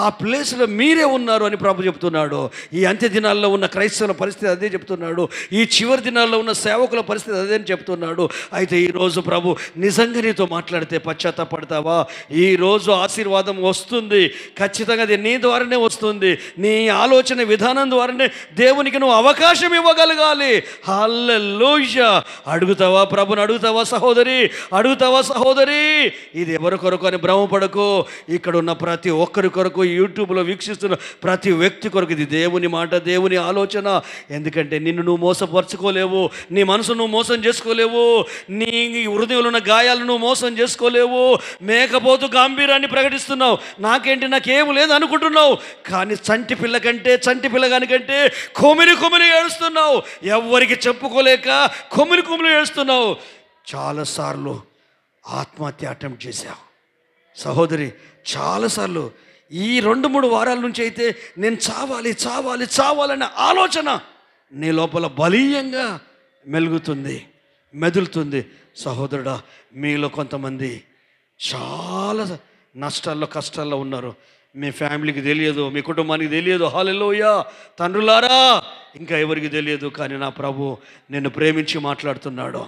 ఆ ప్లేస్లో మీరే ఉన్నారు అని ప్రభు చెప్తున్నాడు. ఈ అంత్య దినాల్లో ఉన్న క్రైస్తవుల పరిస్థితి అదే చెప్తున్నాడు, ఈ చివరి దినాల్లో ఉన్న సేవకుల పరిస్థితి అదే అని చెప్తున్నాడు. అయితే ఈరోజు ప్రభు నిజంగా నీతో మాట్లాడితే పశ్చాత్తాపడతావా? ఈరోజు ఆశీర్వాదం వస్తుంది, ఖచ్చితంగా అది నీ ద్వారానే వస్తుంది. నీ ఆలోచన విధానం ద్వారానే దేవునికి నువ్వు అవకాశం ఇవ్వగలగాలి. హల్లెలూయా! అడుగుతావా ప్రభుని? అడుగుతావా సహోదరి? అడుగుతావా సహోదరి? ఇది ఎవరి కొరకు అని భ్రమపడకు. ఇక్కడ ఉన్న ప్రతి ఒక్కరి కొరకు, యూట్యూబ్లో వీక్షిస్తున్న ప్రతి వ్యక్తి కొరకు ఇది దేవుని మాట, దేవుని ఆలోచన. ఎందుకంటే నిన్ను నువ్వు మోసపరుచుకోలేవు, నీ మనసు నువ్వు మోసం చేసుకోలేవు, నీ హృదయంలో ఉన్న గాయాలను నువ్వు మోసం చేసుకోలేవు. మేకపోతు గాంభీర్యాన్ని ప్రకటిస్తున్నావు, నాకేం లేదు అనుకుంటున్నావు. కానీ చంటి పిల్ల కంటే, చంటి పిల్లగాని కంటే కొమిరి ఏడుస్తున్నావు, ఎవరికి చెప్పుకోలేక కొమిరి ఏడుస్తున్నావు. చాలాసార్లు ఆత్మహత్య అటెంప్ట్ చేశావు సహోదరి, చాలాసార్లు. ఈ 2-3 వారాల నుంచి అయితే నేను చావాలనే ఆలోచన నీ లోపల బలీయంగా మెదులుతుంది. సహోదరుడా, మీలో కొంతమంది చాలా నష్టాల్లో, కష్టాల్లో ఉన్నారు. మీ ఫ్యామిలీకి తెలియదు, మీ కుటుంబానికి తెలియదు. హల్లెలూయా! తండ్రులారా, ఇంకా ఎవరికి తెలియదు. కానీ నా ప్రభు నిన్ను ప్రేమించి మాట్లాడుతున్నాడు.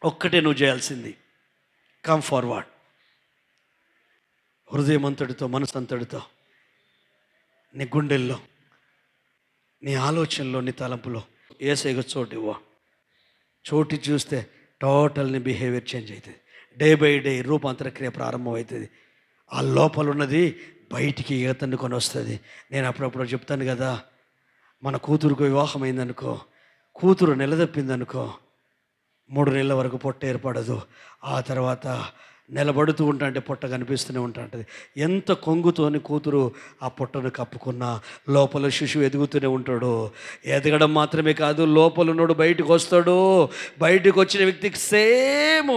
ఒక్కటే నువ్వు చేయాల్సింది, కమ్ ఫార్వర్డ్. హృదయం అంతటితో, మనసు అంతటితో, నీ గుండెల్లో, నీ ఆలోచనలో, నీ తలంపులో యేసయ్యకు చోటు ఇవ్వు. చోటు చూస్తే టోటల్ని బిహేవియర్ చేంజ్ అవుతుంది. డే బై డే రూపాంతర క్రియ ప్రారంభం అవుతుంది. ఆ లోపల ఉన్నది బయటికి ఈతన్ని కొని వస్తుంది. నేను అప్పుడప్పుడు చెప్తాను కదా, మన కూతురుకు వివాహం అయిందనుకో, కూతురు నిలదప్పిందనుకో, 3 నెలల వరకు పొట్ట ఏర్పడదు. ఆ తర్వాత నిలబడుతూ ఉంటా అంటే పొట్ట కనిపిస్తూనే ఉంటుంది. ఎంత కొంగుతోని కూతురు ఆ పొట్టను కప్పుకున్నా లోపల శిశువు ఎదుగుతూనే ఉంటాడు. ఎదగడం మాత్రమే కాదు, లోపల ఉన్నోడు బయటకు వస్తాడు. బయటకు వచ్చిన వ్యక్తికి సేమ్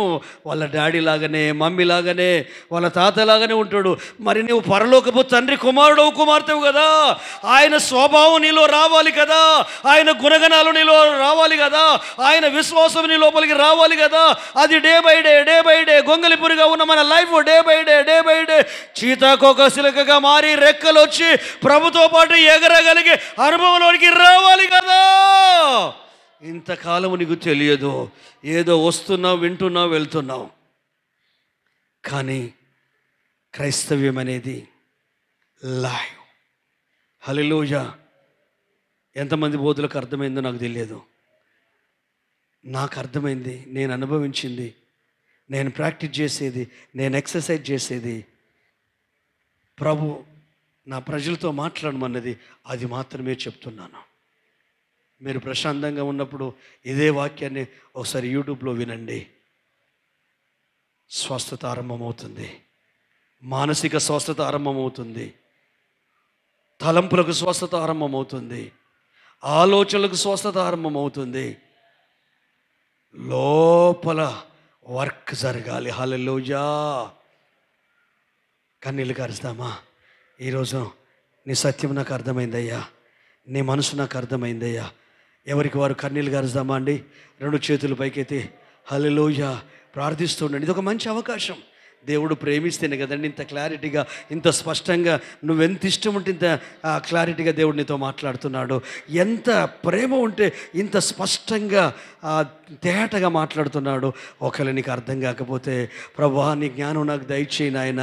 వాళ్ళ డాడీ లాగానే, మమ్మీ లాగానే, వాళ్ళ తాత లాగానే ఉంటాడు. మరి నువ్వు పరలోకపు తండ్రి కుమారుడు కుమార్తెవు కదా, ఆయన స్వభావం నీలో రావాలి కదా, ఆయన గుణగణాలు నీలో రావాలి కదా, ఆయన విశ్వాసం నీ లోపలికి రావాలి కదా. అది డే బై డే గొంగలి పురిగా ఉన్న మన లైఫ్ డే బై డే చీతాకోకశిలకగా మారి రెక్కలు వచ్చి ప్రభుతో పాటు ఎగరగలిగే అనుభవంలోనికి రావాలి కదా. ఇంతకాలం నీకు తెలియదు, ఏదో వస్తున్నావు, వింటున్నావు, వెళ్తున్నావు. కానీ క్రైస్తవ్యం అనేది లైవ్. హల్లెలూయా. ఎంతమంది బోధులకు అర్థమైందో నాకు తెలియదు. నాకు అర్థమైంది, నేను అనుభవించింది, నేను ప్రాక్టీస్ చేసేది, నేను ఎక్సర్సైజ్ చేసేది, ప్రభు నా ప్రజలతో మాట్లాడమన్నది అది మాత్రమే చెప్తున్నాను. మీరు ప్రశాంతంగా ఉన్నప్పుడు ఇదే వాక్యాన్ని ఒకసారి యూట్యూబ్లో వినండి. స్వస్థత ఆరంభమవుతుంది, మానసిక స్వస్థత ఆరంభమవుతుంది, తలంపులకు స్వస్థత ఆరంభమవుతుంది, ఆలోచనలకు స్వస్థత ఆరంభమవుతుంది. లోపల వర్క్ జరగాలి. హల్లెలూయా. కన్నీళ్ళు కరుస్తామా? ఈరోజు నీ సత్యం నాకు అర్థమైందయ్యా, నీ మనసు నాకు అర్థమైందయ్యా. ఎవరికి వారు కన్నీళ్ళు కరుస్తామా అండి? 2 చేతులు పైకెత్తి హల్లెలూయా ప్రార్థిస్తుండండి. ఇది ఒక మంచి అవకాశం. దేవుడు ప్రేమిస్తేనే కదండి ఇంత క్లారిటీగా, ఇంత స్పష్టంగా, నువ్వెంత ఇష్టం ఉంటే ఇంత క్లారిటీగా దేవుడు నీతో మాట్లాడుతున్నాడు. ఎంత ప్రేమ ఉంటే ఇంత స్పష్టంగా తేటగా మాట్లాడుతున్నాడు. ఒకవేళ నీకు అర్థం కాకపోతే, ప్రభువా నీ జ్ఞానం నాకు దయచేయి నాయన,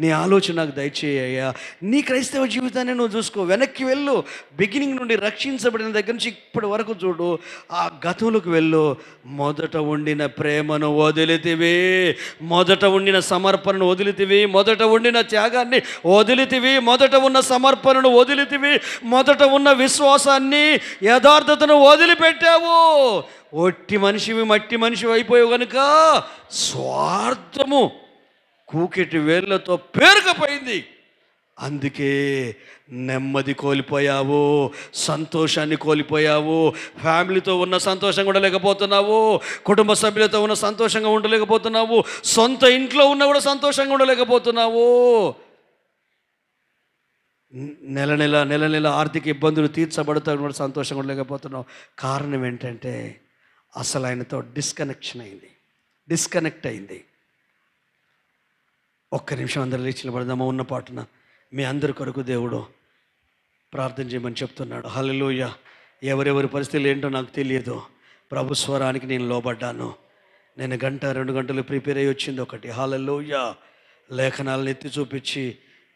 నీ ఆలోచన నాకు దయచేయ్యా. నీ క్రైస్తవ జీవితాన్ని నువ్వు చూసుకో, వెనక్కి వెళ్ళు. బిగినింగ్ నుండి రక్షించబడిన దగ్గర నుంచి ఇప్పటి వరకు చూడు, ఆ గతంలోకి వెళ్ళు. మొదట ఉండిన ప్రేమను వదిలితివి, మొదట ఉండిన సమర్పణను వదిలితివి, మొదట ఉండిన త్యాగాన్ని వదిలితివి, మొదట ఉన్న సమర్పణను వదిలితివి, మొదట ఉన్న విశ్వాసాన్ని, యథార్థతను వదిలిపెట్టావు. ఒట్టి మనిషివి, మట్టి మనిషివి అయిపోయావు కనుక స్వార్థము కూకెటి వేళ్ళతో పేరుకపోయింది. అందుకే నెమ్మది కోల్పోయావు, సంతోషాన్ని కోల్పోయావు, ఫ్యామిలీతో ఉన్న సంతోషంగా ఉండలేకపోతున్నావు, కుటుంబ సభ్యులతో ఉన్న సంతోషంగా ఉండలేకపోతున్నావు, సొంత ఇంట్లో ఉన్న కూడా సంతోషంగా ఉండలేకపోతున్నావు. నెల నెల ఆర్థిక ఇబ్బందులు తీర్చబడుతూ కూడా సంతోషంగా ఉండలేకపోతున్నావు. కారణం ఏంటంటే అసలు ఆయనతో డిస్కనెక్ట్ అయింది. ఒక్క నిమిషం అందరూ లేచి నిలబడదామా? ఉన్న పాటున మీ అందరి కొరకు దేవుడు ప్రార్థన చేయమని చెప్తున్నాడు. హల్లెలూయా. ఎవరెవరి పరిస్థితులు ఏంటో నాకు తెలియదు, ప్రభు స్వరానికి నేను లోబడ్డాను. నేను 1-2 గంటలు ప్రిపేర్ అయ్యి వచ్చింది ఒకటి. హల్లెలూయా. లేఖనాలను ఎత్తి చూపించి,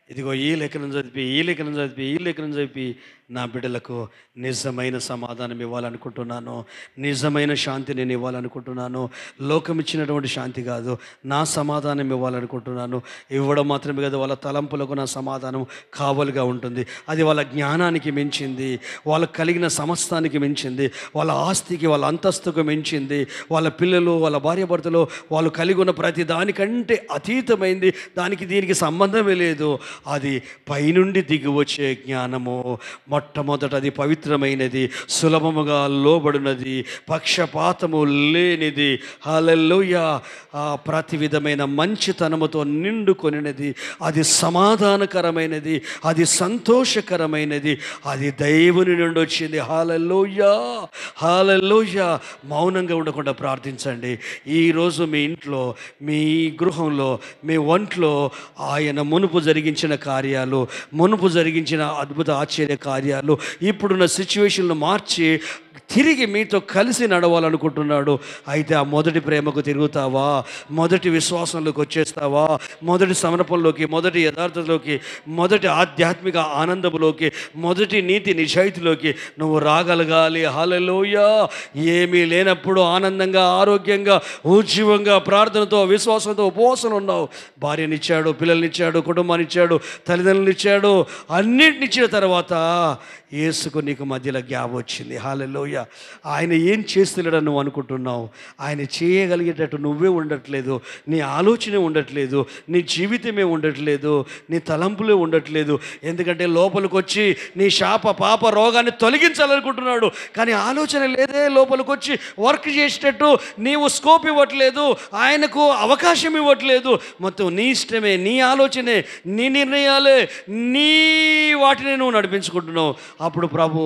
ఇదిగో ఈ లేఖనం చదివి నా బిడ్డలకు నిజమైన సమాధానం ఇవ్వాలనుకుంటున్నాను, నిజమైన శాంతి నేను ఇవ్వాలనుకుంటున్నాను. లోకం ఇచ్చినటువంటి శాంతి కాదు, నా సమాధానం ఇవ్వాలనుకుంటున్నాను. ఇవ్వడం మాత్రమే కాదు, వాళ్ళ తలంపులకు నా సమాధానం కావలుగా ఉంటుంది. అది వాళ్ళ జ్ఞానానికి మించింది, వాళ్ళకు కలిగిన సమస్తానికి మించింది, వాళ్ళ ఆస్తికి, వాళ్ళ అంతస్తుకు మించింది, వాళ్ళ పిల్లలు, వాళ్ళ భార్యాభర్తలు, వాళ్ళు కలిగి ఉన్న ప్రతి దానికంటే అతీతమైంది. దానికి దీనికి సంబంధమే లేదు. అది పైనుండి దిగి వచ్చే జ్ఞానము. మొట్టమొదట అది పవిత్రమైనది, సులభముగా లోబడినది, పక్షపాతము లేనిది. హల్లెలూయా. ప్రతి విధమైన మంచితనముతో నిండుకొనినది, అది సమాధానకరమైనది, అది సంతోషకరమైనది, అది దేవుని నుండి వచ్చింది. హల్లెలూయా, హల్లెలూయా. మౌనంగా ఉండకుండా ప్రార్థించండి. ఈరోజు మీ ఇంట్లో, మీ గృహంలో, మీ ఒంట్లో ఆయన మునుపు జరిగించిన కార్యాలు, మునుపు జరిగించిన అద్భుత ఆశ్చర్య కార్యాలు, ఇప్పుడున్న సిచ్యువేషన్లు మార్చి తిరిగి మీతో కలిసి నడవాలనుకుంటున్నాడు. అయితే ఆ మొదటి ప్రేమకు తిరుగుతావా? మొదటి విశ్వాసంలోకి వచ్చేస్తావా? మొదటి సమర్పణలోకి, మొదటి యథార్థతలోకి, మొదటి ఆధ్యాత్మిక ఆనందంలోకి, మొదటి నీతి నిజాయితీలోకి నువ్వు రాగలగాలి. హల్లెలూయా. ఏమీ లేనప్పుడు ఆనందంగా, ఆరోగ్యంగా, ఉజ్జీవంగా, ప్రార్థనతో, విశ్వాసంతో ఉపవాసం ఉన్నావు. భార్యనిచ్చాడు, పిల్లల్నిచ్చాడు, కుటుంబాన్నిచ్చాడు, తల్లిదండ్రులు ఇచ్చాడు, అన్నిటినిచ్చిన తర్వాత యేసుకు నీకు మధ్యలో గ్యాప్ వచ్చింది. హల్లెలూయా. ఆయన ఏం చేస్తున్నాడని నువ్వు అనుకుంటున్నావు? ఆయన చేయగలిగేటట్టు నువ్వే ఉండట్లేదు, నీ ఆలోచనే ఉండట్లేదు, నీ జీవితమే ఉండట్లేదు, నీ తలంపులే ఉండట్లేదు. ఎందుకంటే లోపలికి వచ్చి నీ శాప పాప రోగాన్ని తొలగించాలనుకుంటున్నాడు, కానీ ఆలోచన లేదే. లోపలికి వచ్చి వర్క్ చేసేటట్టు నీవు స్కోప్ ఇవ్వట్లేదు, ఆయనకు అవకాశం ఇవ్వట్లేదు. మొత్తం నీ ఇష్టమే, నీ ఆలోచనే, నీ నిర్ణయాలే, నీ వాటిని నువ్వు నడిపించుకుంటున్నావు. అప్పుడు ప్రభు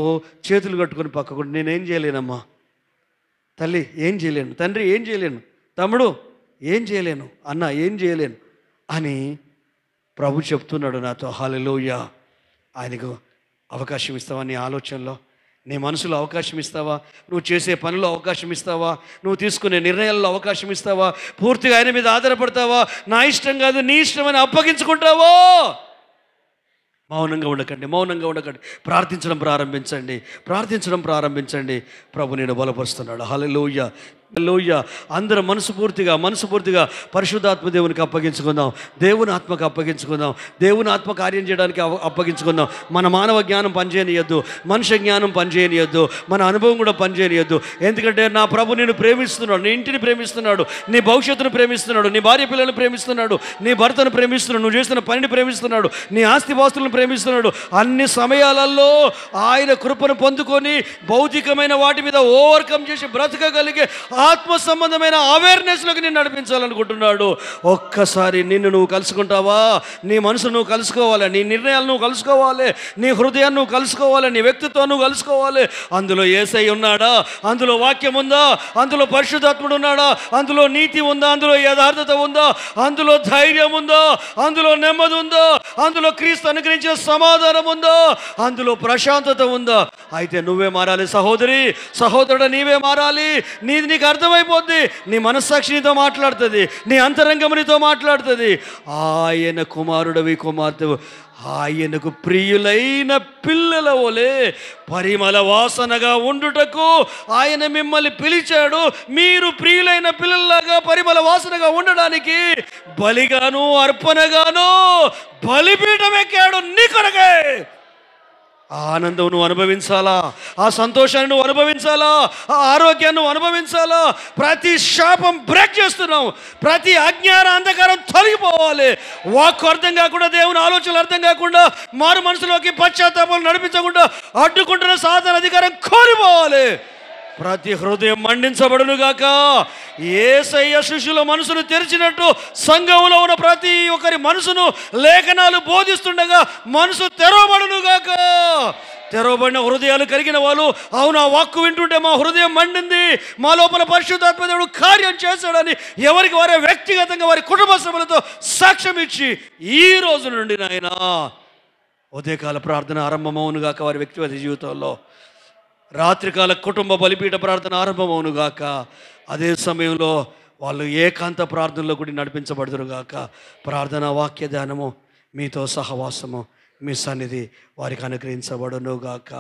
చేతులు కట్టుకొని పక్కకు, నేనేం చేయలేనమ్మా, తల్లి ఏం చేయలేను, తండ్రి ఏం చేయలేను, తమ్ముడు ఏం చేయలేను, అన్న ఏం చేయలేను అని ప్రభు చెప్తున్నాడు నాతో. హల్లెలూయా. ఆయనకు అవకాశం ఇస్తావా? నీ ఆలోచనలో, నీ మనసులో అవకాశం ఇస్తావా? నువ్వు చేసే పనిలో అవకాశం ఇస్తావా? నువ్వు తీసుకునే నిర్ణయాల్లో అవకాశం ఇస్తావా? పూర్తిగా ఆయన మీద ఆధారపడతావా? నా ఇష్టం కాదు నీ ఇష్టమని అప్పగించుకుంటావా? మౌనంగా ఉండకండి, మౌనంగా ఉండకండి. ప్రార్థించడం ప్రారంభించండి. ప్రభు నేను బలపరుస్తున్నాడు. హల్లెలూయా. హల్లెలూయా. అందరం మనస్ఫూర్తిగా పరిశుద్ధాత్మ దేవునికి అప్పగించుకుందాం, దేవుని ఆత్మకు అప్పగించుకుందాం, దేవుని ఆత్మ కార్యం చేయడానికి అప్పగించుకుందాం. మన మానవ జ్ఞానం పనిచేయనియద్దు, మనుష్య జ్ఞానం పనిచేయనియద్దు, మన అనుభవం కూడా పనిచేయనియద్దు. ఎందుకంటే నా ప్రభు నిన్ను ప్రేమిస్తున్నాడు, నీ ఇంటిని ప్రేమిస్తున్నాడు, నీ భవిష్యత్తును ప్రేమిస్తున్నాడు, నీ భార్య పిల్లలను ప్రేమిస్తున్నాడు, నీ భర్తను ప్రేమిస్తున్నాడు, నువ్వు చేస్తున్న పనిని ప్రేమిస్తున్నాడు, నీ ఆస్తిపాస్తులను ప్రేమిస్తున్నాడు. అన్ని సమయాలలో ఆయన కృపను పొందుకొని భౌతికమైన వాటి మీద ఓవర్కమ్ చేసి బ్రతకగలిగే ఆత్మ సంబంధమైన అవేర్నెస్లోకి నేను నడిపించాలనుకుంటున్నాడు. ఒక్కసారి నిన్ను నువ్వు కలుసుకుంటావా? నీ మనసు నువ్వు కలుసుకోవాలి, నీ నిర్ణయాలు నువ్వు కలుసుకోవాలి, నీ హృదయాన్ని నువ్వు కలుసుకోవాలి, నీ వ్యక్తిత్వం నువ్వు కలుసుకోవాలి. అందులో యేసయ్య ఉన్నాడా? అందులో వాక్యం ఉందా? అందులో పరిశుద్ధాత్ముడు ఉన్నాడా? అందులో నీతి ఉందా? అందులో యథార్థత ఉందా? అందులో ధైర్యం ఉందా? అందులో నెమ్మది ఉందా? అందులో క్రీస్తు అనుగ్రహించిన సమాధానం ఉందా? అందులో ప్రశాంతత ఉందా? అయితే నువ్వే మారాలి సహోదరి, సహోదరుడు, నీవే మారాలి. నీకు అర్థమైపోద్ది, నీ మనస్సాక్షి నీతో మాట్లాడుతుంది, నీ అంతరంగం నీతో మాట్లాడుతుంది. ఆయన కుమారుడవి, కుమార్తెవు, ఆయనకు ప్రియులైన పిల్లల వలె పరిమళ వాసనగా ఉండుటకు ఆయన మిమ్మల్ని పిలిచాడు. మీరు ప్రియులైన పిల్లల్లాగా పరిమళ వాసనగా ఉండడానికి బలిగాను అర్పణగాను బలిపీఠం ఎక్కాడు నీ కొరకే. ఆ ఆనందం నువ్వు అనుభవించాలా, ఆ సంతోషాన్ని నువ్వు అనుభవించాలా, ఆ ఆరోగ్యాన్ని నువ్వు అనుభవించాలా. ప్రతి శాపం బ్రేక్ చేస్తున్నావు, ప్రతి అజ్ఞాన అంధకారం తొలగిపోవాలి. వాక్కు అర్థం కాకుండా, దేవుని ఆలోచనలు అర్థం కాకుండా, మారు మనసులోకి పశ్చాత్తాపాలు నడిపించకుండా అడ్డుకుంటున్న సాధారణ అధికారం కోల్పోవాలి. ప్రతి హృదయం మండించబడునుగాక. యేసయ్య శిష్యుల మనసును తెరిచినట్టు సంఘంలో ఉన్న ప్రతి ఒక్కరి మనసును లేఖనాలు బోధిస్తుండగా మనసు తెరవబడునుగాక. తెరవబడిన హృదయాలు కలిగిన వాళ్ళు, అవును ఆ వాక్కు వింటుంటే మా హృదయం మండింది, మా లోపల పరిశుద్ధాత్మ దేవుడు కార్యం చేశాడని ఎవరికి వారే వ్యక్తిగతంగా వారి కుటుంబ సభ్యులతో సాక్ష్యం ఇచ్చి ఈ రోజు నుండి నాయనా ఉదయకాల ప్రార్థన ఆరంభమవునుగాక. వారి వ్యక్తిగత జీవితంలో రాత్రికాల కుటుంబ బలిపీఠ ప్రార్థన ఆరంభమవునుగాక. అదే సమయంలో వాళ్ళు ఏకాంత ప్రార్థనలో కూడా నడిపించబడుదురుగాక. ప్రార్థన వాక్య ధ్యానము, మీతో సహవాసము, మీ సన్నిధి వారికి అనుగ్రహించబడునుగాక.